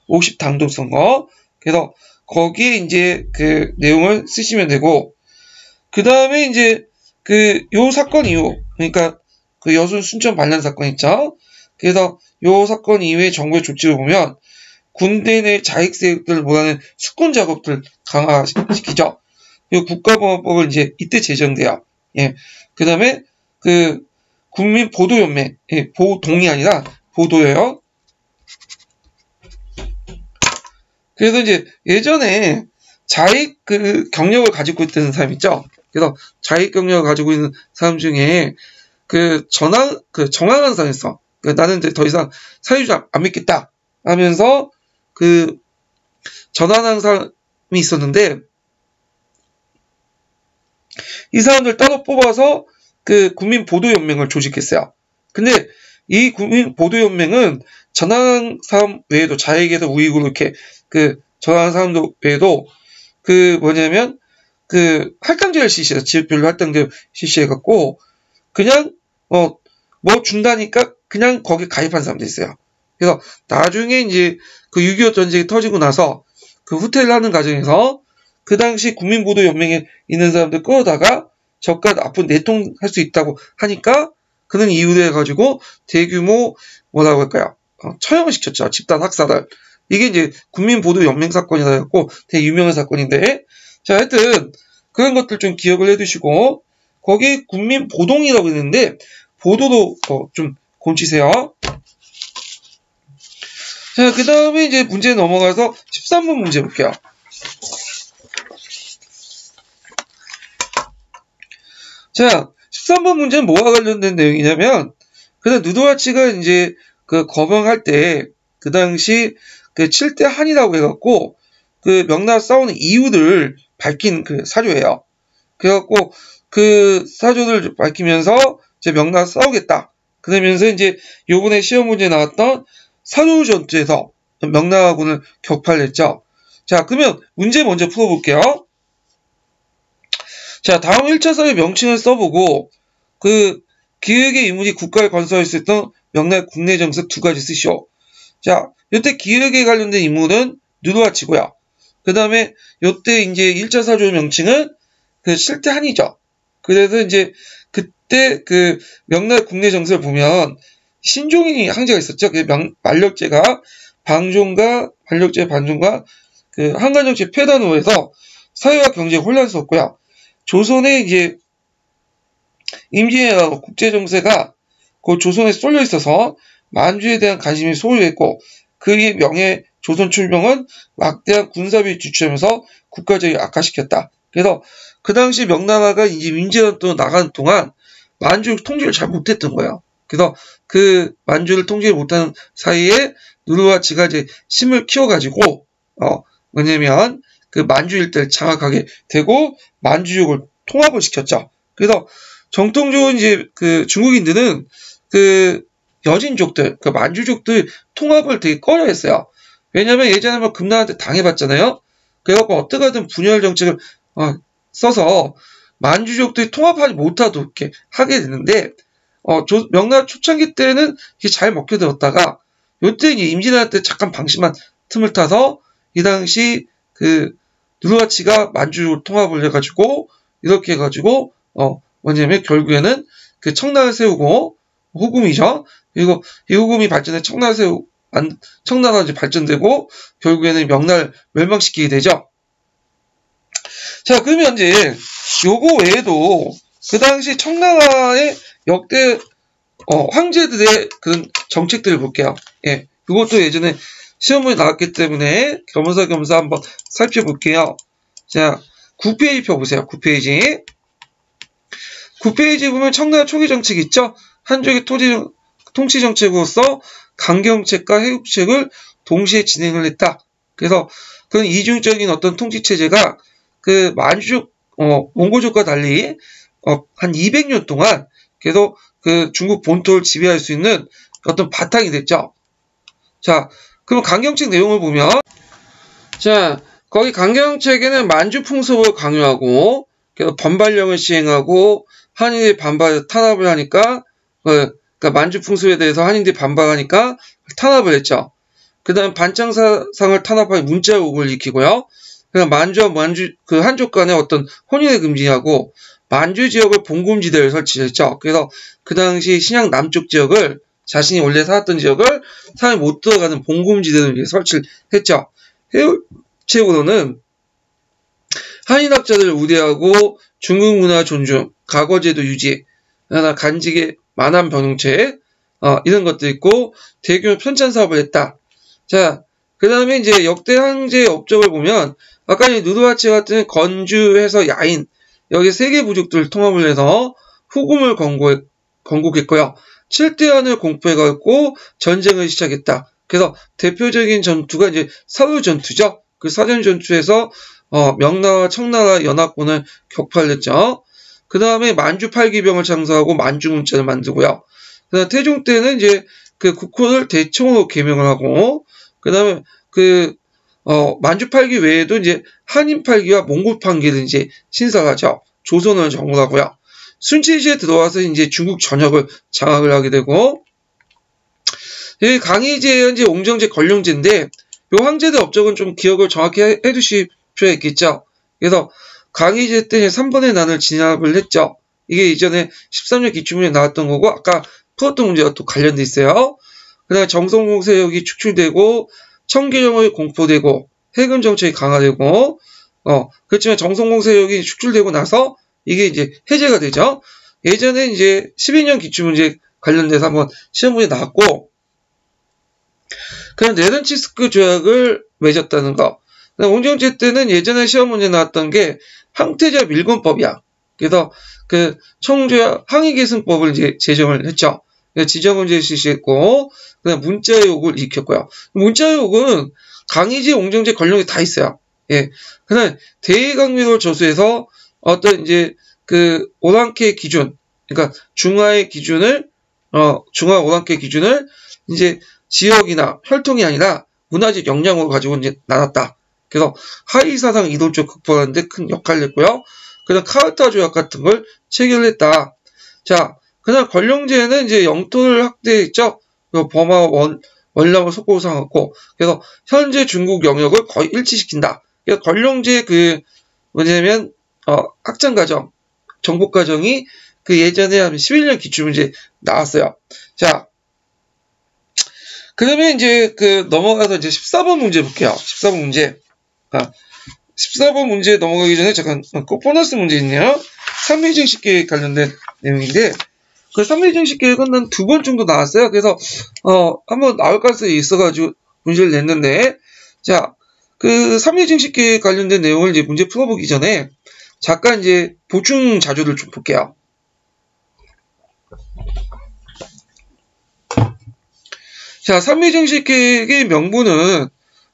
Speaker 1: 50 단독선거. 그래서 거기에 이제 그 내용을 쓰시면 되고, 그 다음에 이제 요 사건 이후, 그러니까 그 여순 순천 반란 사건 있죠. 그래서 요 사건 이후의 정부의 조치를 보면 군대 내 자익 세력들을 몰아내는 수권 작업들 강화시키죠. 그리고 국가보안법을 이제 이때 제정돼요. 예. 그 다음에 그 국민 보도연맹, 예, 보동이 아니라 보도예요. 그래서 이제 예전에 자익 그 경력을 가지고 있던 사람 있죠. 그래서 자익 경력을 가지고 있는 사람 중에 정황한 사람이었어. 나는 이제 더 이상 사회주의 안 믿겠다 하면서 전환한 사람이 있었는데, 이 사람들 따로 뽑아서 국민보도연맹을 조직했어요. 근데 이 국민보도연맹은 전환한 사람 외에도 자익에서 우익으로 이렇게 전환한 사람들 외에도 뭐냐면 할당제를 실시해서 지역별로 할당제를 실시해갖고 그냥 뭐 준다니까 그냥 거기 가입한 사람도 있어요. 그래서 나중에 이제 6.25 전쟁이 터지고 나서 후퇴를 하는 과정에서 그 당시 국민보도연맹에 있는 사람들 끌어다가 저가 납부 내통할 수 있다고 하니까 그는 이유로 해가지고 대규모 뭐라고 할까요? 처형을 시켰죠. 집단 학살을. 이게 이제 국민보도연맹 사건이라 해갖고 되게 유명한 사건인데, 자, 하여튼 그런 것들 좀 기억을 해두시고, 거기 국민보동이라고 있는데 보도도 좀 곤치세요. 자, 그 다음에 이제 문제 넘어가서 13번 문제 볼게요. 자, 13번 문제는 뭐와 관련된 내용이냐면, 누드와치가 이제 거명할 때, 그 당시 7대 한이라고 해갖고, 명나라 싸우는 이유를 밝힌 사료예요. 그래갖고, 사료를 밝히면서, 이제 명나라 싸우겠다. 그러면서 이제 요번에 시험 문제에 나왔던 사료 전투에서 명나라군을 격파를 했죠. 자, 그러면 문제 먼저 풀어볼게요. 자, 다음 1차 사회 명칭을 써보고 기획의 인물이 국가를 건설할 수 있던 명나라 국내 정책 2가지 쓰시오. 자, 이때 기획에 관련된 인물은 누드와치고요. 그 다음에 이때 이제 1차 사조 명칭은 실대한이죠. 그래서 이제 그때 명나라 국내 정세를 보면 신종이 황제가 있었죠. 만력제가 방종과 만력제 반종과 한간정치 폐단으로 해서 사회와 경제가 혼란스럽고요. 조선의 이제 임진왜란하고 국제정세가 조선에 쏠려 있어서 만주에 대한 관심이 소유했고, 그의 명예 조선 출병은 막대한 군사비를 지출하면서 국가적이 악화시켰다. 그래서 그 당시 명나라가 이제 임진왜란 또 나가는 동안 만주 통제를 잘 못했던 거예요. 그래서 만주를 통제 못하는 사이에 누드와치가 이제 힘을 키워가지고 뭐냐면 만주 일대를 장악하게 되고 만주족을 통합을 시켰죠. 그래서 정통적으로 이제 중국인들은 여진족들, 만주족들 통합을 되게 꺼려했어요. 왜냐면 예전에 금나라한테 당해봤잖아요. 그래갖고 어떻게든 분열 정책을 써서 만주족들이 통합하지 못하도록 이렇게 하게 되는데, 명나라 초창기 때는 이게 잘 먹혀들었다가 요때 이제 임진왜란 때 잠깐 방심한 틈을 타서 이 당시 누드와치가 만주 통합을 해가지고 이렇게 해가지고 뭐냐면 결국에는 청나라를 세우고, 후금이죠. 그리고 이 후금이 발전해 청나라가 이제 발전되고 결국에는 명나라를 멸망시키게 되죠. 자, 그러면 이제 요거 외에도 그 당시 청나라의 역대 황제들의 그런 정책들을 볼게요. 예, 이것도 예전에 시험문에 나왔기 때문에 겸사겸사 한번 살펴볼게요. 자, 9페이지 펴보세요. 9페이지. 9페이지 보면 청나라 초기 정책 있죠? 한족의 통치 정책으로서 강경책과 해국책을 동시에 진행을 했다. 그래서 그런 이중적인 어떤 통치 체제가 만주족, 몽골족과 달리 한 200년 동안 계속 중국 본토를 지배할 수 있는 어떤 바탕이 됐죠. 자, 그럼 강경책 내용을 보면, 자, 거기 강경책에는 만주 풍습을 강요하고, 그래서 반발령을 시행하고, 한인들이 탄압을 하니까, 그러니까 만주 풍습에 대해서 한인들이 반발하니까 탄압을 했죠. 그 다음 반창사상을 탄압하여 문자욕을 일으키고요. 그다음 만주와 그 한족 간의 어떤 혼인을 금지하고 만주 지역을 봉금지대를 설치했죠. 그래서 그 당시 신양 남쪽 지역을 자신이 원래 살았던 지역을 사람이 못 들어가는 봉금지대를 설치를 했죠. 해울책으로는 한인학자들을 우대하고 중국 문화 존중, 과거제도 유지, 간직의 만한 병용체 이런 것도 있고 대규모 편찬 사업을 했다. 자, 그 다음에 이제 역대 황제의 업적을 보면 아까 누르하치 같은 건주해서 야인 여기 세 개 부족들을 통합을 해서 후금을 건국했고요. 7대안을 공포해갖고 전쟁을 시작했다. 그래서 대표적인 전투가 이제 사루 전투죠. 그 사전 전투에서 명나라 청나라 연합군을 격파를 했죠. 그 다음에 만주 8기병을 창설하고 만주문자를 만들고요. 그 다음 태종 때는 이제 그 국호를 대청으로 개명을 하고 그 다음에 만주 8기 외에도 이제 한인 8기와 몽골 8기를 이제 신설하죠. 조선을 정벌하고요. 순치시에 들어와서 이제 중국 전역을 장악을 하게 되고, 여기 강희제, 현재 옹정제, 권룡제인데, 요 황제들 업적은 좀 기억을 정확히 해두실 필요가 있겠죠. 그래서 강희제 때 3번의 난을 진압을 했죠. 이게 이전에 13년 기출문에 나왔던 거고, 아까 풀었던 문제가 또 관련돼 있어요. 그 다음에 정성공 세력이 축출되고, 청계령이 공포되고, 해군 정책이 강화되고, 그렇지만 정성공 세력이 축출되고 나서 이게 이제 해제가 되죠. 예전에 이제 12년 기출문제 관련돼서 한번 시험 문제 나왔고, 그런 네른치스크 조약을 맺었다는 거. 옹정제 때는 예전에 시험 문제 나왔던 게 항태자 밀건법이야. 그래서 그 청조약 항의계승법을 이제 제정을 했죠. 지정문제 실시했고, 그다음 문자욕을 일으켰고요. 문자욕은 강희제, 옹정제, 권룡이 다 있어요. 예. 그다음 대의강미를 저수해서 어떤 이제 그 오랑캐 기준, 그러니까 중화의 기준을 중화 오랑캐 기준을 이제 지역이나 혈통이 아니라 문화적 역량으로 가지고 이제 나눴다. 그래서 하위사상 이동적 극복하는데 큰 역할을 했고요. 그다음 카르타 조약 같은 걸 체결했다. 자, 그다음 권룡제는 이제 영토를 확대했죠. 버마 월남을 속보로 삼았고, 그래서 현재 중국 영역을 거의 일치시킨다. 그래서 권룡제 뭐냐면 학장 과정, 정복 과정이 그 예전에 한 11년 기출문제 나왔어요. 자, 그러면 이제 넘어가서 이제 14번 문제 볼게요. 14번 문제. 14번 문제 넘어가기 전에 잠깐 꼭 보너스 문제 있네요. 3회 증식 계획 관련된 내용인데, 그 3회 증식 계획은 한 2번 정도 나왔어요. 그래서 한번 나올 가능성이 있어가지고 문제를 냈는데, 자, 그 3회 증식 계획 관련된 내용을 이제 문제 풀어보기 전에 잠깐 이제 보충 자료를 좀 볼게요. 자, 3회 증식 계획의 명분은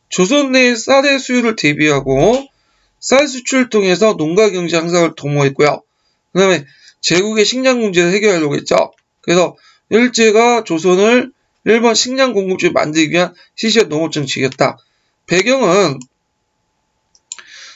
Speaker 1: 조선 내 쌀의 수요를 대비하고 쌀 수출을 통해서 농가 경제 향상을 도모했고요. 그 다음에 제국의 식량 문제를 해결하려고 했죠. 그래서 일제가 조선을 일본 식량 공급지를 만들기 위한 시시한 농업 정책이었다. 배경은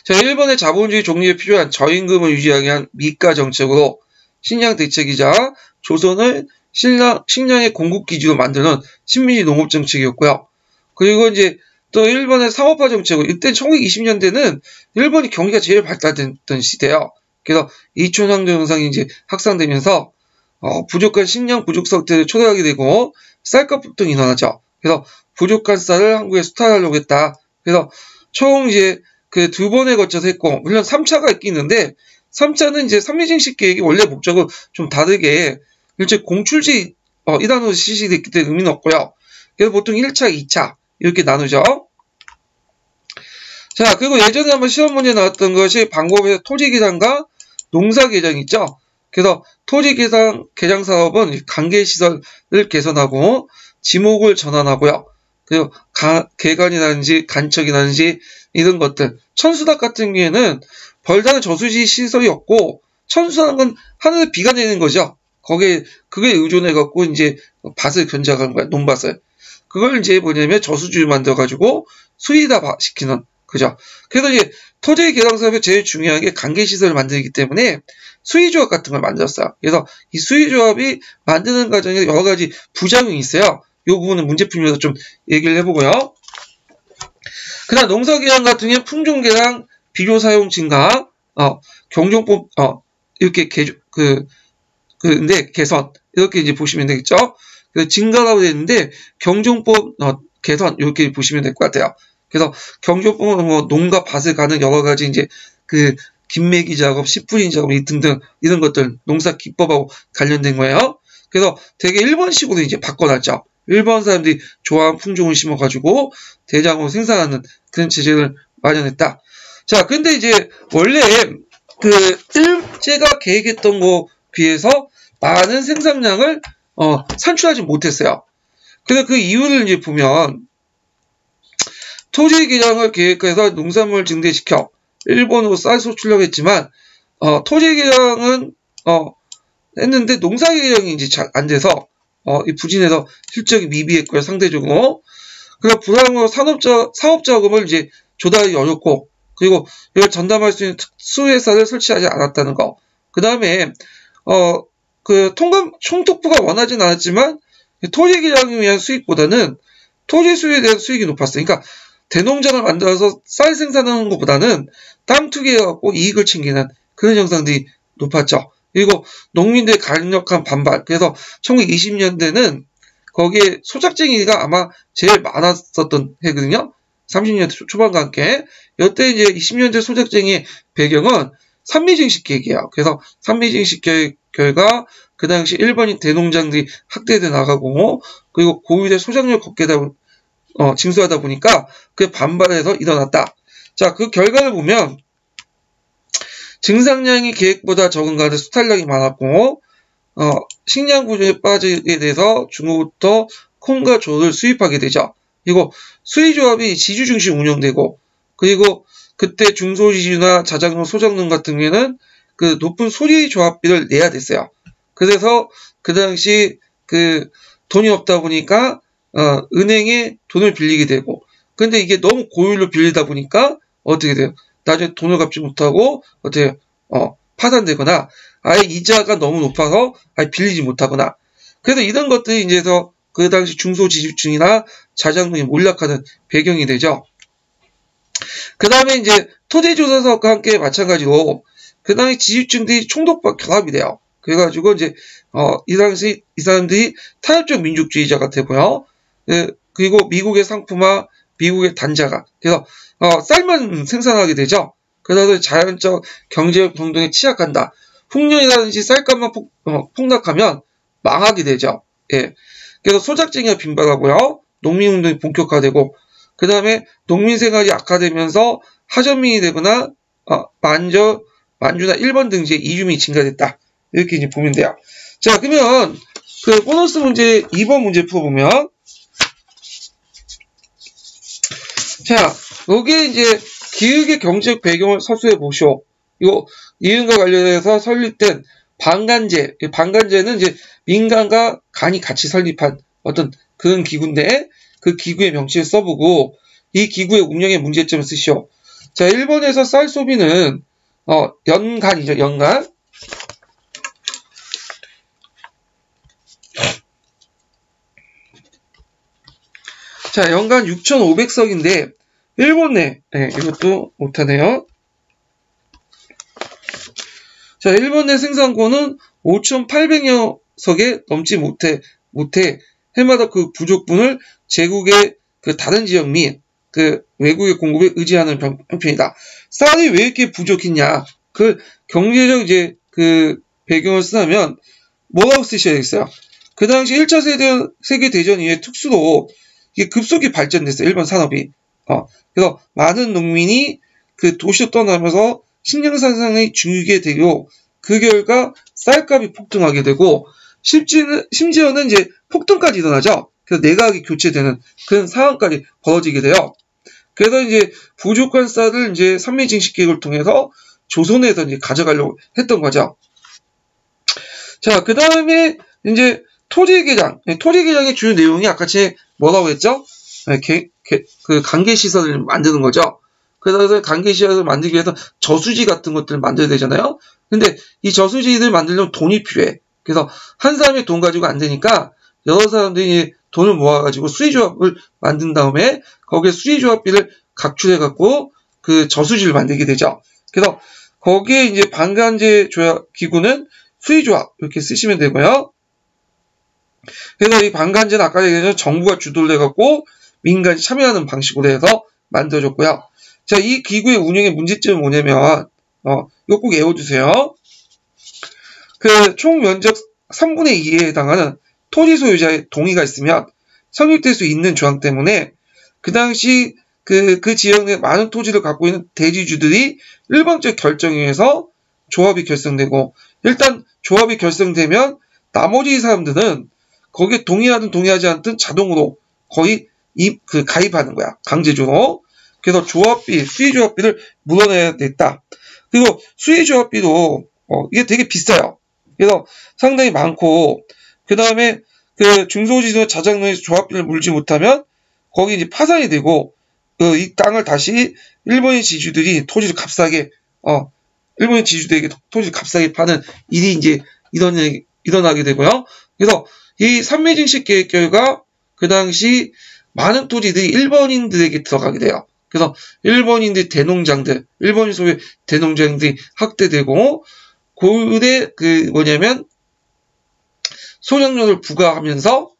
Speaker 1: 자, 일본의 자본주의 종립에 필요한 저임금을 유지하기 위한 미가 정책으로 식량 대책이자 조선을 식량의 공급 기지로 만드는 식민지 농업 정책이었고요. 그리고 이제 또 일본의 상업화 정책은 이때 1920년대는 일본이 경기가 제일 발달됐던 시대예요. 그래서 이촌항도 현상이 이제 확산되면서 부족한 식량 부족 상태를 초래하게 되고 쌀값 폭등이 일어나죠. 그래서 부족한 쌀을 한국에 수탈하려고 했다. 그래서 총 이제 그 2번에 걸쳐서 했고, 물론 3차가 있긴 있는데 3차는 이제 3회 증식 계획이 원래 목적은 좀 다르게 일제 공출지 1단으로 실시됐기 때문에 의미는 없고요. 그래서 보통 1차, 2차 이렇게 나누죠. 자, 그리고 예전에 한번 시험 문제 나왔던 것이 방법에서 토지 개장과 농사 개장 있죠. 그래서 토지 개장 사업은 관계시설을 개선하고 지목을 전환하고요. 그리고 개간이라든지 간척이라든지 이런 것들. 천수닭 같은 경우에는 별다른 저수지 시설이 없고, 천수라는 건 하늘에 비가 내리는 거죠. 그게 의존해갖고 이제 밭을 견작하는 거야, 논밭을. 그걸 이제 뭐냐면 저수지를 만들어가지고 수위다 시키는, 그죠. 그래서 이제 토지 개장 사업에 제일 중요한 게 관계시설을 만들기 때문에 수의조합 같은 걸 만들었어요. 그래서 이 수의조합이 만드는 과정에 여러 가지 부작용이 있어요. 이 부분은 문제 풀면서 좀 얘기를 해보고요. 그다음 농사기장 같은 경우는 품종개량, 비료 사용 증가, 경종법, 이렇게 근데 개선, 이렇게 이제 보시면 되겠죠? 증가라고 되어 있는데, 경종법, 개선, 이렇게 보시면 될 것 같아요. 그래서 경종법은 뭐 농가 밭을 가는 여러 가지 이제 김매기 작업, 씨 뿌리는 작업 등등 이런 것들 농사 기법하고 관련된 거예요. 그래서 되게 일본식으로 이제 바꿔놨죠. 일본 사람들이 좋아하는 품종을 심어가지고 대량으로 생산하는 그런 체제를 마련했다. 자, 근데 이제 원래 일제가 계획했던 거에 비해서 많은 생산량을 산출하지 못했어요. 그래서 그 이유를 이제 보면 토지 개량을 계획해서 농산물을 증대시켜 일본으로 쌀 수출하려고 했지만 토지 개량은 했는데 농사 개량이 이제 잘 안 돼서 부진해서 실적이 미비했고요, 상대적으로. 그래서 불황으로 사업 자금을 이제 조달이 어렵고, 그리고 이걸 전담할 수 있는 특수회사를 설치하지 않았다는 거. 그 다음에 총독부가 원하진 않았지만 토지 개량을 위한 수익보다는 토지 수요에 대한 수익이 높았어요. 그러니까 대농장을 만들어서 쌀 생산하는 것보다는 땅 투기해갖고 이익을 챙기는 그런 현상들이 높았죠. 그리고 농민들의 강력한 반발. 그래서 1920년대는 거기에 소작쟁이가 아마 제일 많았었던 해거든요. 30년대 초반과 함께. 이때 이제 20년대 소작쟁이의 배경은 산미증식 계획이에요. 그래서 산미증식 계획 결과 그 당시 일본인 대농장들이 학대돼 나가고, 그리고 고유의 소작률 징수하다 보니까 그게 반발해서 일어났다. 자, 그 결과를 보면 증상량이 계획보다 적은 가운데 수탈량이 많았고, 식량 구조에 빠지게 돼서 중국부터 콩과 조를 수입하게 되죠. 그리고 수의조합이 지주 중심 운영되고, 그리고 그때 중소지주나 자작농, 소작농 같은 경우에는 그 높은 수의조합비를 내야 됐어요. 그래서 그 당시 돈이 없다 보니까 은행에 돈을 빌리게 되고, 근데 이게 너무 고율로 빌리다 보니까 어떻게 돼요? 나중에 돈을 갚지 못하고 어떻게 파산되거나 아예 이자가 너무 높아서 아예 빌리지 못하거나, 그래서 이런 것들이 이제 그 당시 중소지주층이나 자작농이 몰락하는 배경이 되죠. 그 다음에 이제 토지조사 사업과 함께 마찬가지로 그 당시 지주층들이 총독과 결합이 돼요. 그래가지고 이제 이 당시 이 사람들이 타협적 민족주의자가 되고요. 그리고 미국의 상품화, 미국의 단자가, 그래서 쌀만 생산하게 되죠. 그래서 자연적 경제 동동에 취약한다. 흉년이라든지 쌀값만 폭락하면 망하게 되죠. 예. 그래서 소작쟁이가 빈발하고요. 농민운동이 본격화되고, 그 다음에 농민 생활이 악화되면서 하전민이 되거나 만주나 일본 등지의 이주민이 증가됐다. 이렇게 이제 보면 돼요. 자, 그러면 보너스 문제 2번 문제 풀어보면, 자, 여기에 이제 기획의 경제적 배경을 서술해 보시오. 이거 이윤과 관련해서 설립된 방간제. 방간제는 이제 민간과 간이 같이 설립한 어떤 그런 기구인데, 그 기구의 명칭을 써보고 이 기구의 운영의 문제점을 쓰시오. 자, 일본에서 쌀 소비는 연간이죠. 연간. 자, 연간 6,500석인데 일본 내, 이것도 못하네요. 자, 일본 내 생산고는 5,800여 석에 넘지 못해 해마다 그 부족분을 제국의 다른 지역 및 외국의 공급에 의지하는 형편이다. 쌀이 왜 이렇게 부족했냐? 경제적 이제 배경을 쓰자면 뭐라고 쓰셔야겠어요? 그 당시 1차 세계대전 이후에 특수로 이게 급속히 발전됐어요. 일본 산업이. 그래서 많은 농민이 도시로 떠나면서 식량 생산이 줄게 되고, 그 결과 쌀값이 폭등하게 되고, 심지어는 이제 폭등까지 일어나죠. 그래서 내각이 교체되는 그런 상황까지 벌어지게 돼요. 그래서 이제 부족한 쌀을 이제 산미증식 계획을 통해서 조선에서 이제 가져가려고 했던 거죠. 자, 그 다음에 이제 토지개장. 토지개장의 주요 내용이 아까 제가 뭐라고 했죠? 관계시설을 만드는 거죠. 그래서 관계시설을 만들기 위해서 저수지 같은 것들을 만들어야 되잖아요. 근데 이 저수지를 만들려면 돈이 필요해. 그래서 한 사람이 돈 가지고 안 되니까 여러 사람들이 돈을 모아가지고 수의조합을 만든 다음에 거기에 수의조합비를 각출해갖고 그 저수지를 만들게 되죠. 그래서 거기에 이제 반간제 조합 기구는 수의조합 이렇게 쓰시면 되고요. 그래서 이 반간제는 아까 얘기했던 정부가 주도를 해갖고 민간이 참여하는 방식으로 해서 만들어졌고요. 자, 이 기구의 운영의 문제점은 뭐냐면, 이거 꼭 외워두세요. 그 총 면적 3분의 2에 해당하는 토지 소유자의 동의가 있으면 성립될 수 있는 조항 때문에 그 당시 그 지역 내 많은 토지를 갖고 있는 대지주들이 일방적 결정에 의해서 조합이 결성되고, 일단 조합이 결성되면 나머지 사람들은 거기에 동의하든 동의하지 않든 자동으로 거의 가입하는 거야. 강제적으로. 그래서 조합비, 수의조합비를 물어내야 됐다. 그리고 수의조합비도 이게 되게 비싸요. 그래서 상당히 많고, 그 다음에 그 중소지도 자작농에서 조합비를 물지 못하면 거기 이제 파산이 되고, 이 땅을 다시 일본인 지주들이 토지를 값싸게, 일본인 지주들에게 토지를 값싸게 파는 일이 이제 일어나게 되고요. 그래서 이 산매증식 계획 결과 그 당시 많은 토지들이 일본인들에게 들어가게 돼요. 그래서 일본인들 대농장들, 일본인 소유의 대농장들이 확대되고, 고대 뭐냐면 소작료를 부과하면서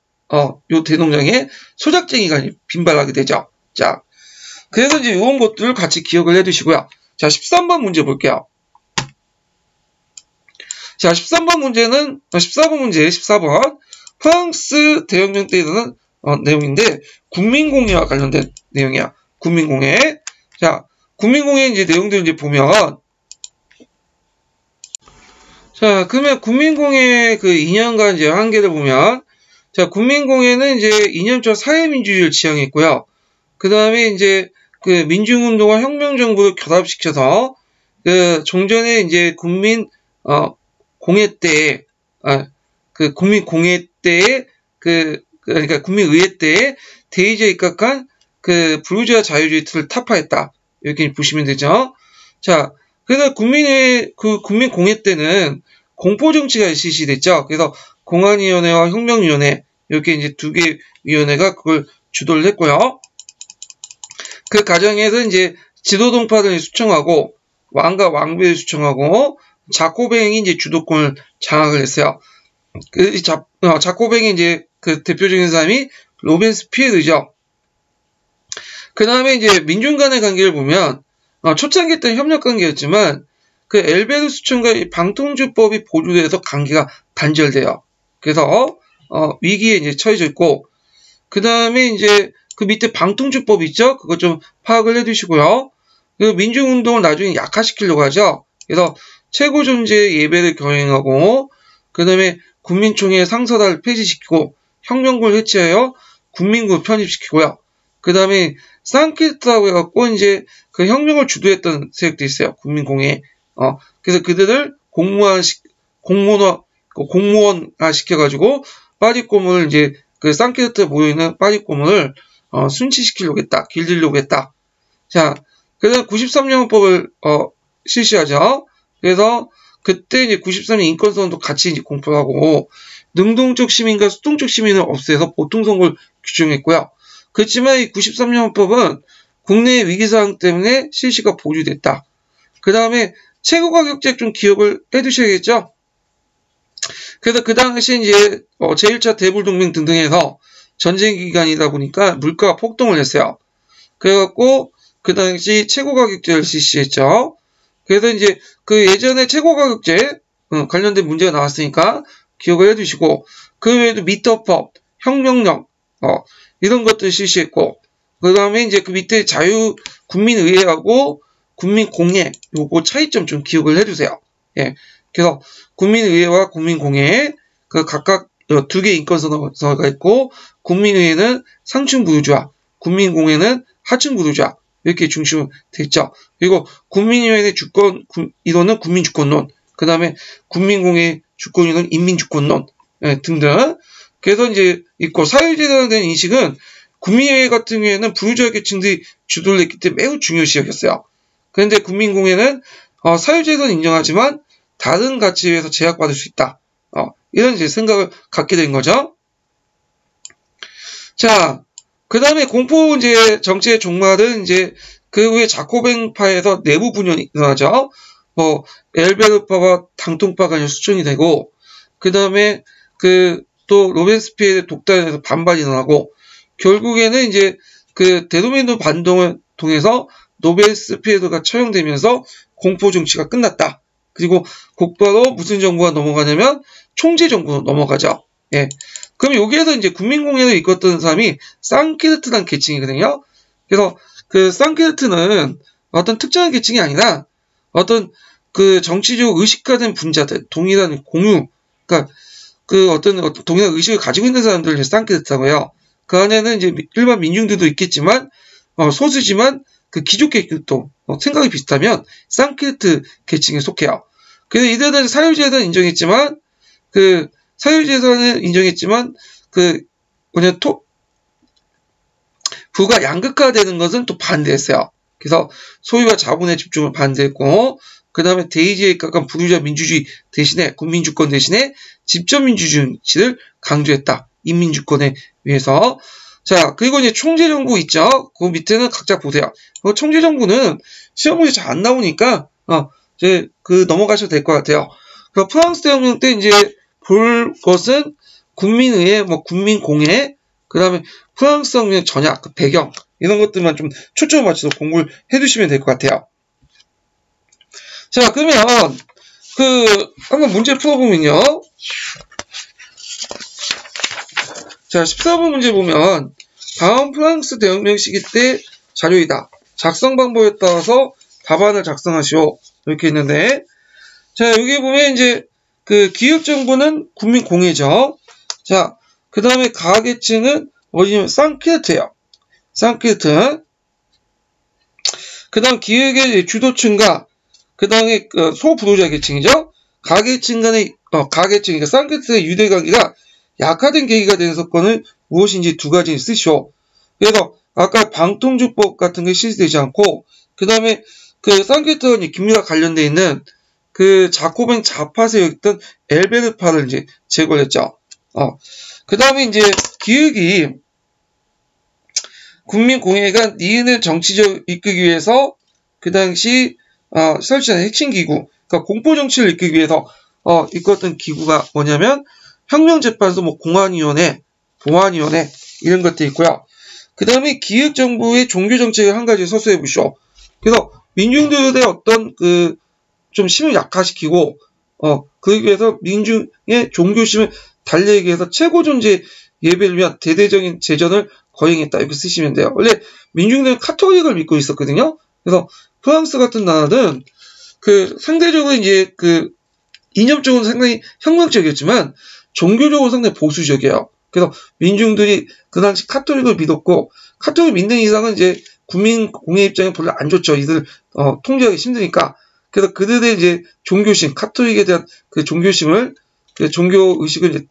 Speaker 1: 요 대농장에 소작쟁이가 빈발하게 되죠. 자, 그래서 이제 이런 것들을 같이 기억을 해두시고요. 자, 13번 문제 볼게요. 자, 14번 문제 14번. 프랑스 대혁명 때 일어난 내용인데, 국민공예와 관련된 내용이야. 국민공예. 자, 국민공예 이제 내용들 이제 보면, 자, 그러면 국민공예 그 이념과 이제 한계를 보면, 자, 국민공예는 이제 이념적 사회민주주의를 지향했고요. 그 다음에 이제 그 민중운동과 혁명정부를 결합시켜서 그 종전에 이제 공예 때에 국민공예 때에 그러니까 국민의회 때에 대의제에 입각한 그 부르주아 자유주의 틀을 타파했다. 이렇게 보시면 되죠. 자, 그래서 국민공예 때는 공포정치가 실시됐죠. 그래서 공안위원회와 혁명위원회, 이렇게 이제 두 개의 위원회가 그걸 주도를 했고요. 그 과정에서 이제 지도동파를 수청하고, 왕과 왕비를 수청하고, 자코뱅이 이제 주도권을 장악을 했어요. 자코뱅이 이제 그 대표적인 사람이 로벤스피에르죠. 그 다음에 이제 민중 간의 관계를 보면, 초창기 때는 협력 관계였지만, 그 엘베르 수청과 방통주법이 보류돼서 관계가 단절돼요. 그래서, 위기에 이제 처해져 있고, 그 다음에 이제 그 밑에 방통주법 있죠? 그거 좀 파악을 해 두시고요. 그 민중운동을 나중에 약화시키려고 하죠. 그래서 최고존재 예배를 경행하고, 그 다음에 국민총회 상서단을 폐지시키고, 혁명군을 해체하여 국민군을 편입시키고요. 그 다음에 상키르트라고 해갖고 이제 그 혁명을 주도했던 세력도 있어요. 국민공예. 그래서 그들을 공무원화 시켜가지고 빠릿고문을 이제 그 상키르트에 모여있는 빠릿고문을 순치시키려고 했다. 길들려고 했다. 자, 그래서 93년법을 실시하죠. 그래서 그때 이제 93년 인권선언도 같이 이제 공표하고, 능동적 시민과 수동적 시민을 없애서 보통선거를 규정했고요. 그렇지만 이 93년법은 국내 위기사항 때문에 실시가 보류됐다. 그 다음에 최고가격제 좀 기억을 해두셔야겠죠. 그래서 그 당시 이제 제1차 대불동맹 등등해서 전쟁 기간이다 보니까 물가가 폭등을 했어요. 그래갖고 그 당시 최고가격제를 실시했죠. 그래서 이제 그 예전에 최고가격제 관련된 문제가 나왔으니까 기억을 해두시고, 그 외에도 미터법, 혁명령 이런 것들 실시했고, 그 다음에 이제 그 밑에 국민의회하고 국민공예 요거 차이점 좀 기억을 해두세요. 예. 그래서 국민의회와 국민공예 그 각각 두 개의 인권선언서가 있고, 국민의회는 상층부르주아, 국민공예는 하층부르주아 이렇게 중심으로 되어 있죠. 그리고 국민의회의 이론은 국민주권론, 그 다음에 국민공예 주권이론 인민주권론 등등. 그래서 이제 있고, 사회주의라는 된 인식은 국민의회 같은 경우에는 부르주아 계층들이 주도를 했기 때문에 매우 중요시 여겼어요. 그런데 국민공예는 사회주의는 인정하지만 다른 가치에 의해서 제약받을 수 있다. 이런 이제 생각을 갖게 된 거죠. 자, 그 다음에 공포 이제 정치의 종말은 이제 그 후에 자코뱅파에서 내부 분열이 일어나죠. 뭐 엘베르파와 당통파가 수청이 되고, 그 다음에 또 로베스피에르의 독단에서 반발이 일어나고, 결국에는 이제 그 대도민도 반동을 통해서 로베스피에르가 처형되면서 공포 정치가 끝났다. 그리고 곧바로 무슨 정부가 넘어가냐면 총재 정부로 넘어가죠. 예. 그럼 여기에서 이제 국민공회를 이끌었던 사람이 상키르트라는 계층이거든요. 그래서 그 상키르트는 어떤 특정한 계층이 아니라 어떤 그 정치적 의식화된 분자들, 동일한 공유, 그러니까 그 어떤 동일한 의식을 가지고 있는 사람들을 상키르트라고요. 그 안에는 이제 일반 민중들도 있겠지만, 소수지만 그 기족 계급도 생각이 비슷하면 상키르트 계층에 속해요. 그래서 이들은 사유재산을 인정했지만, 부가 양극화되는 것은 또 반대했어요. 그래서 소유와 자본의 집중을 반대했고, 그 다음에 대의제에 가까운 부르주아 민주주의 대신에, 군민주권 대신에 집권민주주의를 강조했다. 인민주권에 의해서. 자, 그리고 이제 총재정부 있죠? 그 밑에는 각자 보세요. 총재정부는 시험 문제 잘 안 나오니까, 이제 넘어가셔도 될 것 같아요. 그 프랑스 대혁명 때 이제 볼 것은 국민의회, 국민공회, 그 다음에 프랑스 혁명 전약, 배경, 이런 것들만 좀 초점을 맞춰서 공부를 해두시면 될 것 같아요. 자, 그러면, 한번 문제 풀어보면요. 자, 14번 문제 보면, 다음 프랑스 대혁명 시기 때 자료이다. 작성 방법에 따라서 답안을 작성하시오. 이렇게 있는데, 자, 여기 보면 이제, 기획정부는 국민공회죠. 자, 그 다음에 가계층은 어디냐면 상키르트예요. 상키르트. 그 다음 기획의 주도층과 그 다음에 소부도자 계층이죠. 가계층 간의 가계층, 그러니까 상키르트의 유대관계가 약화된 계기가 되는 사건은 무엇인지 두 가지 쓰시오. 그래서 아까 방통주법 같은 게 실시되지 않고, 그 다음에 상키르트와 긴밀하게 관련되어 있는 자코뱅 좌파 세력이었던 엘베르파를 이제 제거를 했죠. 그 다음에 이제 기획이 국민공회가 니은을 정치적 이끌기 위해서 그 당시 설치한 핵심 기구, 그러니까 공포정치를 이끌기 위해서 이끌었던 기구가 뭐냐면 혁명재판소, 공안위원회, 보안위원회 이런 것들이 있고요. 그 다음에 기획정부의 종교정책을 한 가지 서술해 보시오. 그래서 민중들의 어떤 좀 힘을 약화시키고 그러기 위해서 민중의 종교심을 달래기 위해서 최고 존재 예배를 위한 대대적인 제전을 거행했다. 이렇게 쓰시면 돼요. 원래 민중들은 카톨릭을 믿고 있었거든요. 그래서 프랑스 같은 나라는 상대적으로 이제 이념적으로는 상당히 혁명적이었지만 종교적으로 상당히 보수적이에요. 그래서 민중들이 그 당시 카톨릭을 믿었고, 카톨릭 믿는 이상은 이제 국민공회 입장에 별로 안 좋죠. 이들 통제하기 힘드니까. 그래서 그들의 이제 종교심, 카톨릭에 대한 종교심을, 종교 의식을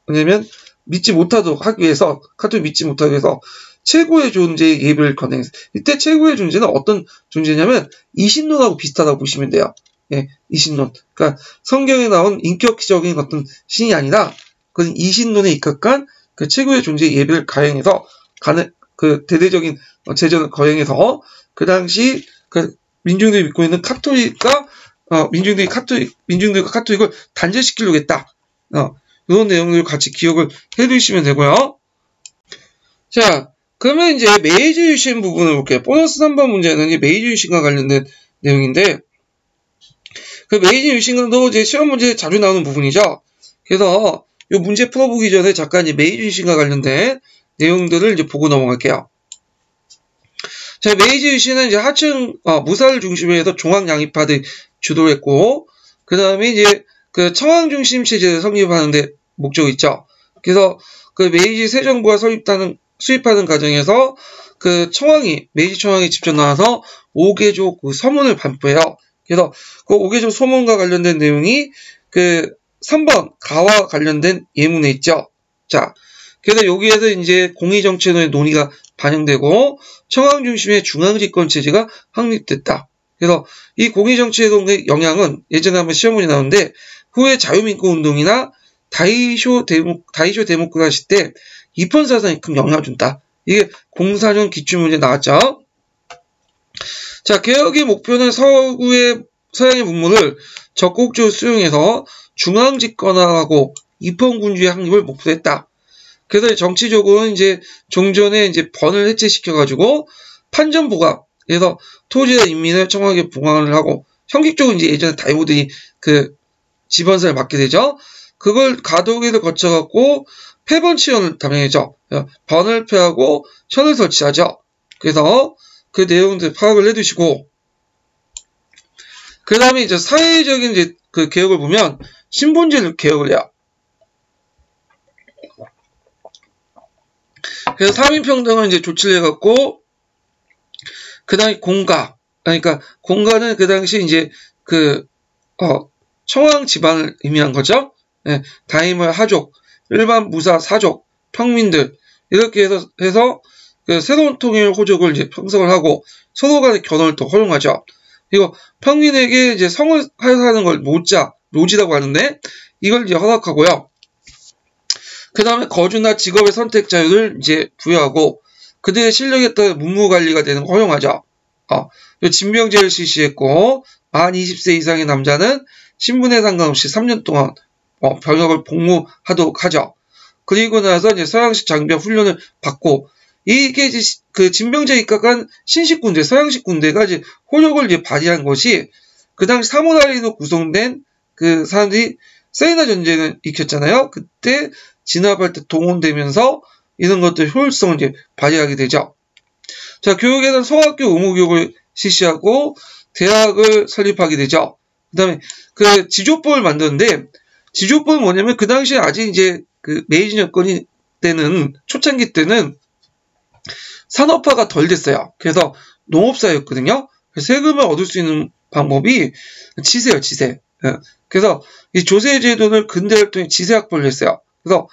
Speaker 1: 뭐냐면 믿지 못하도록 하기 위해서, 카톨릭 믿지 못하기 위해서 최고의 존재의 예배를 건행했어요. 이때 최고의 존재는 어떤 존재냐면 이신론하고 비슷하다고 보시면 돼요. 예, 이신론. 그러니까 성경에 나온 인격적인 어떤 신이 아니라 그건 이신론에 입각한 최고의 존재의 예배를 가행해서 대대적인 제전을 거행해서 그 당시 민중들이 믿고 있는 카톨릭과 민중들과 카톨릭을 단절시키려고 했다. 이런 내용들을 같이 기억을 해두시면 되고요. 자, 그러면 이제 메이지 유신 부분을 볼게요. 보너스 3번 문제는 이제 메이지 유신과 관련된 내용인데, 메이지 유신도 이제 시험 문제에 자주 나오는 부분이죠. 그래서 이 문제 풀어보기 전에 잠깐 이제 메이지 유신과 관련된 내용들을 이제 보고 넘어갈게요. 자, 메이지 유신은 이제 하층 무사를 중심으로 해서 종학 양립파들이 주도를 했고, 그 다음에 이제 청왕 중심 체제를 성립하는 데 목적이 있죠. 그래서 메이지 새 정부가 수립하는 과정에서 메이지 청왕이 직접 나와서 5개조 서문을 발표해요. 그래서 5개조 서문과 관련된 내용이 3번 가와 관련된 예문에 있죠. 자, 그래서 여기에서 이제 공의정치론의 논의가 반영되고 청왕 중심의 중앙집권 체제가 확립됐다. 그래서 이 공의정치론의 영향은 예전에 한번 시험문이 나오는데 후에 자유민권운동이나 다이쇼 데모크라시 때 입헌사상에 큰 영향을 준다. 이게 04년 기출문제 나왔죠. 자, 개혁의 목표는 서양의 문물을 적극적으로 수용해서 중앙 집권화하고 입헌군주의 확립을 목표로 했다. 그래서 정치적으로는 이제 종전에 이제 번을 해체시켜가지고 판전보각, 그래서 토지와 인민을 청하게 봉황을 하고, 형식적으로 이제 예전에 다이모들이 그 지번세를 받게 되죠. 그걸 가도기를 거쳐갖고 폐번치연을 담행했죠. 번을 폐하고 현을 설치하죠. 그래서 그 내용들 파악을 해두시고, 그 다음에 이제 사회적인 이제 그 개혁을 보면 신분제를 개혁을 해요. 그래서 3인평등을 이제 조치를 해갖고, 그 다음에 공가, 그러니까 공가는 그 당시 이제 청왕 집안을 의미한 거죠. 예, 다임을 하족, 일반 무사 사족, 평민들 이렇게 해서 그 새로운 통일 호족을 이제 형성을 하고 서로 간의 결혼을 더 허용하죠. 그리고 평민에게 이제 성을 하는 걸 노지라고 하는데 이걸 이제 허락하고요. 그 다음에 거주나 직업의 선택 자유를 이제 부여하고 그들의 실력에 따라 문무 관리가 되는 걸 허용하죠. 진병제를 실시했고 만 20세 이상의 남자는 신분에 상관없이 3년 동안 병역을 복무하도록 하죠. 그리고 나서 이제 서양식 장비와 훈련을 받고 이게 이제 그 진병제 입각한 신식 군대, 서양식 군대가 이제 호력을 이제 발휘한 것이 그 당시 사무라이로 구성된 그 사람들이 세이나 전쟁을 익혔잖아요. 그때 진압할 때 동원되면서 이런 것들 효율성을 이제 발휘하게 되죠. 자, 교육에는 소학교 의무교육을 실시하고 대학을 설립하게 되죠. 그 다음에 그 지조법을 만드는데 지조법은 뭐냐면 그 당시에 아직 이제 그 메이지 정권이 때는 초창기 때는 산업화가 덜 됐어요. 그래서 농업사였거든요. 세금을 얻을 수 있는 방법이 지세예요, 지세. 그래서 이 조세 제도를 근대 활동에 지세 확보를 했어요. 그래서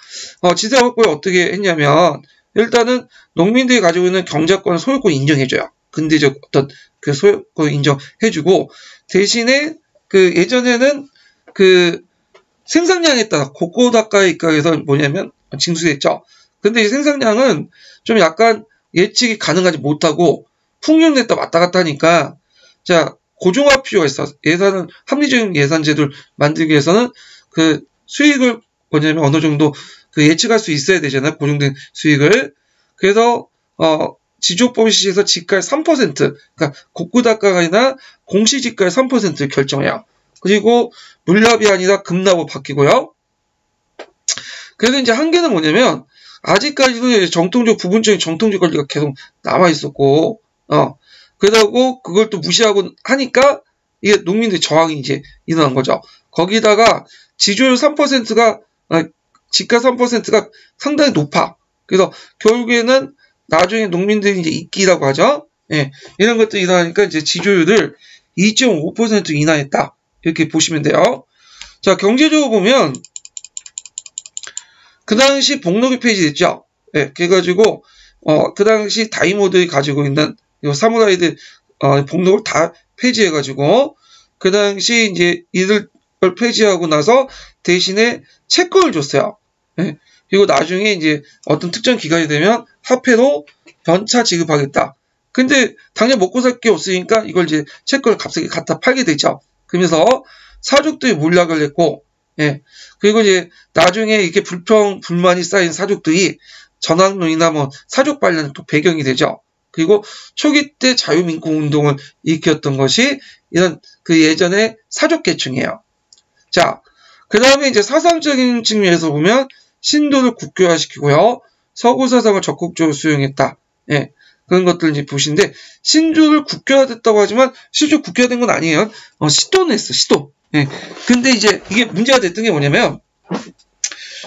Speaker 1: 지세 확보를 어떻게 했냐면 일단은 농민들이 가지고 있는 경작권, 소유권 인정해줘요. 근대적 어떤 그 소유권 인정해주고 대신에 그 예전에는 그 생산량에 따라 고코다가 입각에서 뭐냐면 징수됐죠. 근데 이 생산량은 좀 약간 예측이 가능하지 못하고 풍년에 따라 왔다 갔다 하니까 자 고정화 필요가 있어. 예산은 합리적인 예산 제도를 만들기 위해서는 그 수익을 뭐냐면 어느 정도 그 예측할 수 있어야 되잖아요. 고정된 수익을. 그래서 지조법에 시에서 지가의 3%, 그러니까 고쿠다가가 아니라 공시지가의 3%를 결정해요. 그리고 물납이 아니라 급납으로 바뀌고요. 그래서 이제 한계는 뭐냐면 아직까지도 정통적 부분적인 정통적 권리가 계속 남아 있었고, 그러고 그걸 또 무시하고 하니까 이게 농민들의 저항이 이제 일어난 거죠. 거기다가 지조율 3%가 지가 3%가 상당히 높아. 그래서 결국에는 나중에 농민들이 이제 이끼라고 하죠. 예, 이런 것들이 일어나니까 이제 지조율을 2.5% 인하했다. 이렇게 보시면 돼요. 자, 경제적으로 보면 그 당시 복록이 폐지됐죠. 예, 그래가지고 그 당시 다이모들이 가지고 있는 사무라이들 복록을 다 폐지해가지고 그 당시 이제 이들 폐지하고 나서 대신에 채권을 줬어요. 예, 그리고 나중에 이제 어떤 특정 기간이 되면 화폐로 연차 지급하겠다. 근데 당장 먹고 살 게 없으니까 이걸 이제 채권을 값싸게 갖다 팔게 되죠. 그러면서 사족들이 몰락을 했고, 예. 그리고 이제 나중에 이렇게 불만이 쌓인 사족들이 전학론이나 뭐 사족 반란의 또 배경이 되죠. 그리고 초기 때 자유민국 운동을 일으켰던 것이 이런 그 예전의 사족계층이에요. 자, 그 다음에 이제 사상적인 측면에서 보면 신도를 국교화시키고요. 서구 사상을 적극적으로 수용했다. 예. 그런 것들 이제 보시는데, 신조를 국교화됐다고 하지만, 실제로 국교화된 건 아니에요. 시도는 했어, 시도. 예. 근데 이제, 이게 문제가 됐던 게 뭐냐면,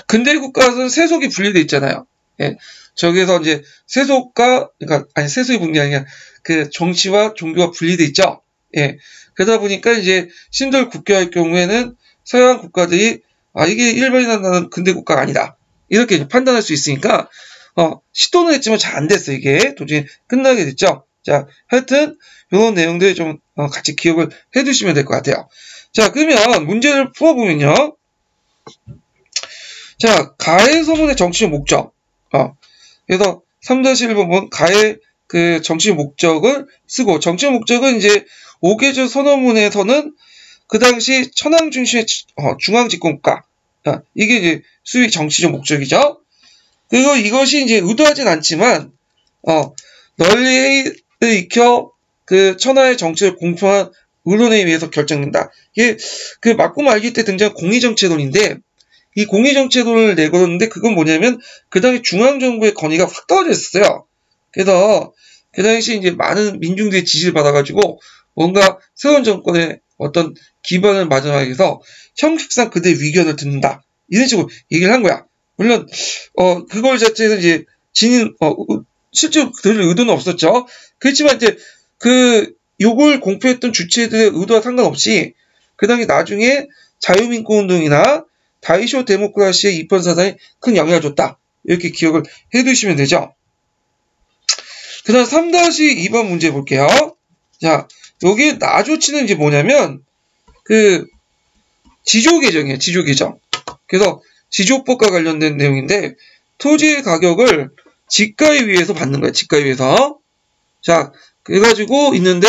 Speaker 1: 근대 국가에서는 세속이 분리되어 있잖아요. 예. 저기서 이제, 세속과, 그러니까, 아니, 세속이 분리 아니라, 그, 정치와 종교가 분리되어 있죠. 예. 그러다 보니까 이제, 신도를 국교화할 경우에는, 서양 국가들이, 이게 일반이나 나는 근대 국가가 아니다. 이렇게 판단할 수 있으니까, 시도는 했지만 잘 안 됐어, 이게. 도중에 끝나게 됐죠. 자, 하여튼, 이런 내용들 좀, 같이 기억을 해 두시면 될 것 같아요. 자, 그러면 문제를 풀어보면요. 자, 가해서문의 정치적 목적. 그래서 3-1번은 가의 그 정치적 목적을 쓰고, 정치적 목적은 이제 5개조 선언문에서는 그 당시 천황 중심의 중앙 집권국가, 이게 이제 수의 정치적 목적이죠. 그리고 이것이 이제 의도하진 않지만 널리 익혀 그 천하의 정치를 공표한 의론에 의해서 결정된다. 이게 그 맞고 말기 때 등장한 공의정체론인데, 이 공의정체론을 내걸었는데 그건 뭐냐면 그 당시 중앙정부의 권위가 확 떨어졌어요. 그래서 그 당시 이제 많은 민중들의 지지를 받아가지고 뭔가 새로운 정권의 어떤 기반을 마련하기 위해서 형식상 그들의 의견을 듣는다. 이런 식으로 얘기를 한 거야. 물론 그걸 자체에서 이제 실제로 들을 의도는 없었죠. 그렇지만 이제 요걸 공표했던 주체들의 의도와 상관없이 그 당시 나중에 자유민권운동이나 다이쇼 데모크라시의 입헌사상에 큰 영향을 줬다. 이렇게 기억을 해두시면 되죠. 그 다음 3-2번 문제 볼게요. 자, 여기 나조치는 이제 뭐냐면 지조개정이에요. 지조개정. 그래서 지조법과 관련된 내용인데, 토지의 가격을 지가에 의해서 받는 거예요. 지가에 의해서. 자, 그래가지고 있는데,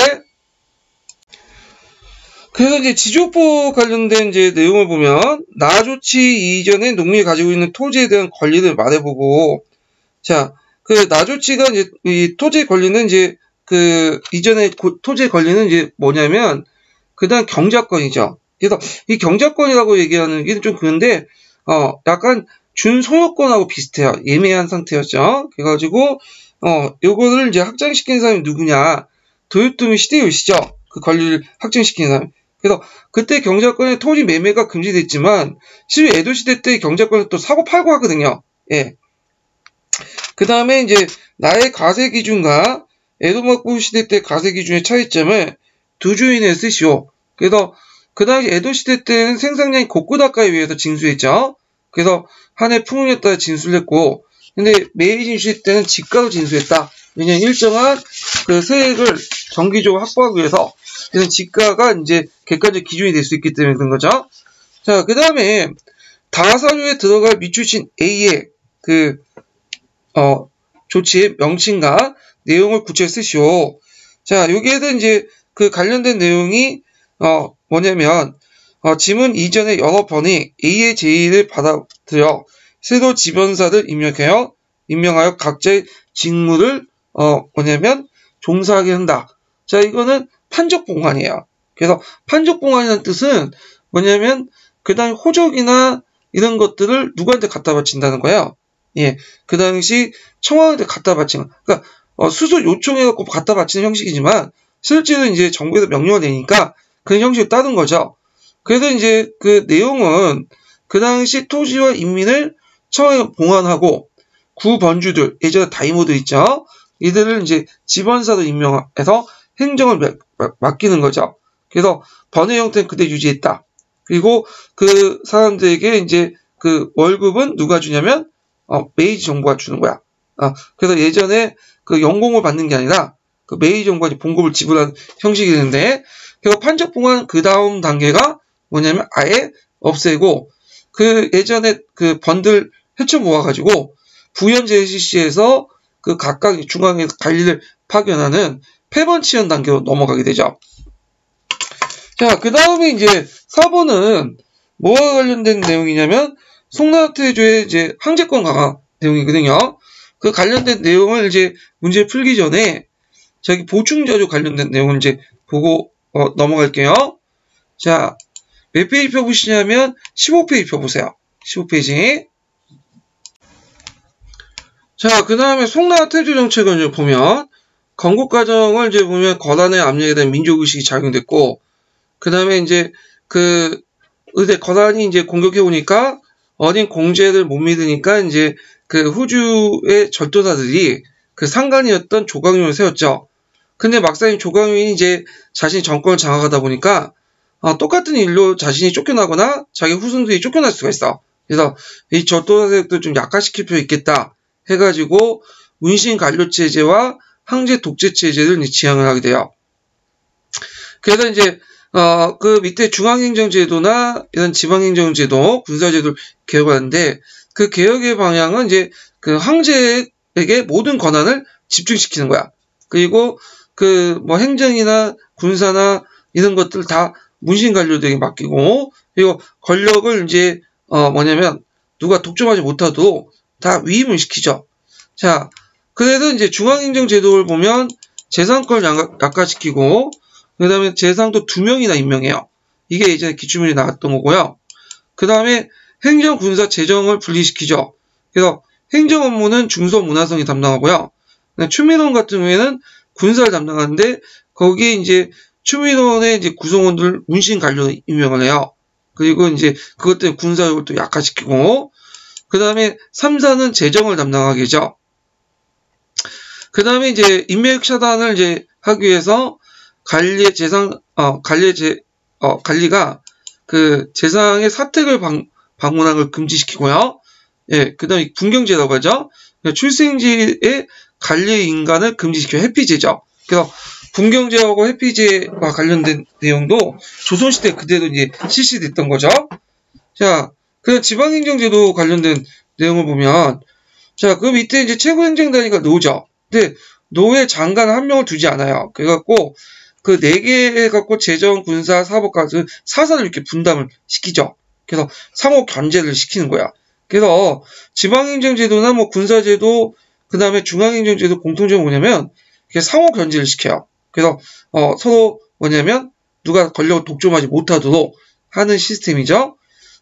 Speaker 1: 그래서 이제 지조법 관련된 이제 내용을 보면, 나조치 이전에 농민이 가지고 있는 토지에 대한 권리를 말해보고, 자, 나조치가 이제, 이 토지의 권리는 이제, 이전에 토지의 권리는 이제 뭐냐면, 그 다음 경작권이죠. 그래서 이 경작권이라고 얘기하는 게 좀 그런데, 약간 준소유권하고 비슷해요. 예매한 상태였죠. 그래가지고, 요거를 이제 확장시킨 사람이 누구냐. 도요토미 히데요시죠. 그 권리를 확정시킨 사람. 그래서 그때 경작권의 토지 매매가 금지됐지만, 실제 에도 시대 때 경작권을 또 사고 팔고 하거든요. 예. 그 다음에 이제 나의 과세 기준과 에도幕府 시대 때 과세 기준의 차이점을 두 주인에 쓰시오. 그래서 그 당시 에도 시대 때는 생산량이 고쿠다카에 의해서 징수했죠. 그래서 한 해 풍년에 따라 진수를 했고, 근데 메이지 시대 때는 지가로 진수했다. 왜냐면 일정한 그 세액을 정기적으로 확보하기 위해서, 그래서 지가가 이제 객관적 기준이 될 수 있기 때문에 그런 거죠. 자, 그 다음에 다사료에 들어갈 미추신 A의 조치의 명칭과 내용을 구체적으로 쓰시오. 자, 여기에도 이제 그 관련된 내용이, 뭐냐면, 지문 이전에 여러 번이 A의 제의를 받아들여 새로 지변사를 임명하여 각자의 직무를, 종사하게 한다. 자, 이거는 판적봉안이에요. 그래서 판적봉안이라는 뜻은 뭐냐면, 그 다음에 호적이나 이런 것들을 누구한테 갖다 바친다는 거예요. 예. 그 당시 청와대에 갖다 바치는, 그러니까, 수수 요청해갖고 갖다 바치는 형식이지만, 실제로 이제 정부에서 명령을 내니까 그런 형식을 따른 거죠. 그래서 이제 그 내용은 그 당시 토지와 인민을 청와대에 봉안하고 구번주들, 예전에 다이모들 있죠. 이들을 이제 지번사로 임명해서 행정을 맡기는 거죠. 그래서 번외 형태는 그대로 유지했다. 그리고 그 사람들에게 이제 그 월급은 누가 주냐면 메이지 정부가 주는 거야. 그래서 예전에 그 연공을 받는 게 아니라 그 메이지 정부가 이제 봉급을 지불하는 형식이 되는데, 그래서 판적봉안 그 다음 단계가 뭐냐면 아예 없애고 그 예전에 그 번들 헤쳐 모아가지고 부연제시시에서 그 각각 중앙에서 관리를 파견하는 폐번치연 단계로 넘어가게 되죠. 자, 그 다음에 이제 4번은 뭐와 관련된 내용이냐면 송나라태조의 이제 황제권 강화 내용이거든요. 그 관련된 내용을 이제 문제 풀기 전에 저기 보충자료 관련된 내용을 이제 보고 넘어갈게요. 자, 몇 페이지 펴보시냐면 15페이지 펴보세요. 15페이지. 자, 그 다음에 송나라태조 정책을 이제 보면 건국과정을 이제 보면 거란의 압력에 대한 민족의식이 작용됐고, 그 다음에 이제 거란이 이제 공격해오니까 어린 공제를 못 믿으니까 이제 그 후주의 절도사들이 그 상관이었던 조광윤을 세웠죠. 근데 막상 조광윤이 이제 자신이 정권을 장악하다 보니까 똑같은 일로 자신이 쫓겨나거나 자기 후손들이 쫓겨날 수가 있어. 그래서 이 절도사 세력도 좀 약화시킬 필요 있겠다 해가지고 운신 관료 체제와 황제 독재 체제를 지향을 하게 돼요. 그래서 이제 그 밑에 중앙행정제도나 이런 지방행정제도, 군사제도를 개혁하는데 그 개혁의 방향은 이제 그 황제의 군사에게 모든 권한을 집중시키는 거야. 그리고 그 뭐 행정이나 군사나 이런 것들 다 문신관료들에게 맡기고, 그리고 권력을 이제 뭐냐면 누가 독점하지 못하도록 다 위임을 시키죠. 자, 그래서 이제 중앙행정제도를 보면 재상권을 약화시키고, 그 다음에 재상도 2명이나 임명해요. 이게 예전에 기출문제 나왔던 거고요. 그 다음에 행정, 군사, 재정을 분리시키죠. 그래서 행정 업무는 중서문화성이 담당하고요. 추민원 같은 경우에는 군사를 담당하는데, 거기에 이제 추민원의 이제 구성원들 문신 관료를 임명을 해요. 그리고 이제 그것 때문에 군사력을 또 약화시키고, 그 다음에 3사는 재정을 담당하겠죠. 그 다음에 이제 인맥 차단을 이제 하기 위해서 관리의 관리가 그 재상의 사택을 방문하는 걸 금지시키고요. 예, 그 다음에 분경제라고 하죠. 출생지의 관리 인간을 금지시켜 회피제죠. 그래서 분경제하고 회피제와 관련된 내용도 조선시대 그대로 이제 실시됐던 거죠. 자, 그 지방행정제도 관련된 내용을 보면, 자, 그 밑에 이제 최고행정단위가 노죠. 근데 노에 장관 한 명을 두지 않아요. 그래갖고 그 4개 해갖고 재정, 군사, 사법까지 사사를 이렇게 분담을 시키죠. 그래서 상호 견제를 시키는 거야. 그래서 지방행정제도나 뭐 군사제도, 그 다음에 중앙행정제도 공통점이 뭐냐면 상호 견제를 시켜요. 그래서 서로 뭐냐면 누가 권력을 독점하지 못하도록 하는 시스템이죠.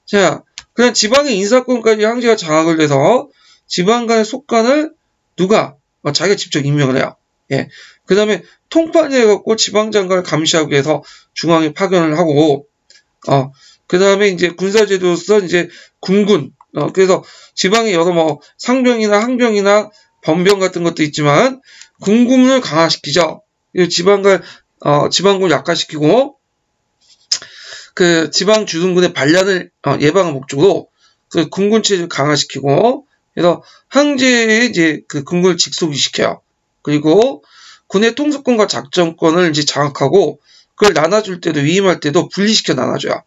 Speaker 1: 자, 그다음 지방의 인사권까지 황제가 장악을 해서 지방 간의 속관을 누가 자기가 직접 임명을 해요. 예. 그 다음에 통판을 해갖고 지방장관을 감시하기 위해서 중앙에 파견을 하고, 그 다음에 이제 군사제도로서 이제 군군, 그래서 지방에 여러 뭐 상병이나 항병이나 범병 같은 것도 있지만 군군을 강화시키죠. 지방군을 약화시키고, 그 지방 주둔군의 반란을 예방할 목적으로 그 군군 체제를 강화시키고, 그래서 황제의 이제 그 군군을 직속시켜요. 그리고 군의 통수권과 작전권을 이제 장악하고, 그걸 나눠줄 때도 위임할 때도 분리시켜 나눠줘요.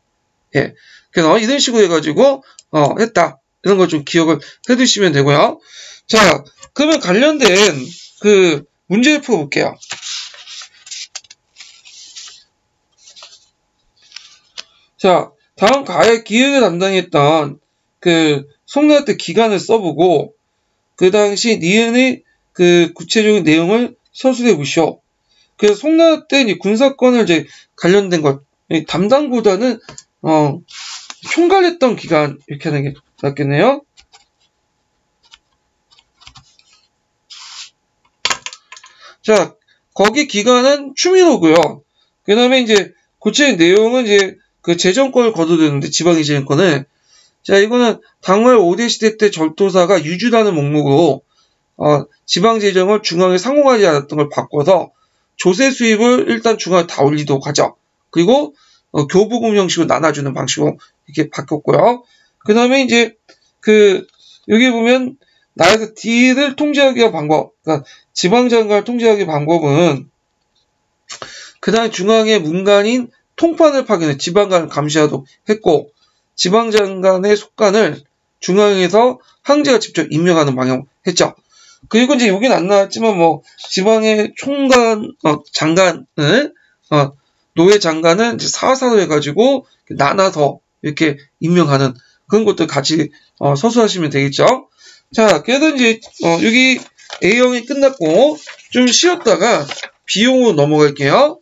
Speaker 1: 예. 그래서 이런 식으로 해가지고 했다. 이런 걸 좀 기억을 해두시면 되고요. 자, 그러면 관련된 그 문제를 풀어볼게요. 자, 다음 가의 기획을 담당했던 그 송나라 때 기간을 써보고, 그 당시 니은의 그 구체적인 내용을 서술해 보시오. 그래서 송나라 때 이제 군사권을 이제 관련된 것, 담당보다는 총괄했던 기간, 이렇게 하는 게 낫겠네요. 자, 거기 기간은 추민호고요. 그 다음에 이제 구체적인 내용은 이제 그 재정권을 거둬들였는데, 지방의 재정권을. 자, 이거는 당월 5대 시대 때 절도사가 유주라는 목록으로 지방 재정을 중앙에 상호하지 않았던 걸 바꿔서 조세 수입을 일단 중앙에 다 올리도록 하죠. 그리고 교부금 형식으로 나눠주는 방식으로 이렇게 바뀌었고요. 그 다음에 이제 여기 보면 나라에서 D를 통제하기 위한 방법, 그러니까 지방장관을 통제하기 위한 방법은 그 다음에 중앙의 문관인 통판을 파견해 지방관을 감시하도록 했고, 지방장관의 속관을 중앙에서 황제가 직접 임명하는 방향을 했죠. 그리고 이제 여긴 안 나왔지만 뭐 지방의 총관, 장관을 노예 장관은 이제 사사로 해가지고 나눠서 이렇게 임명하는 그런 것들 같이 서술하시면 되겠죠. 자, 그래서 이제 여기 A형이 끝났고 좀 쉬었다가 B형으로 넘어갈게요.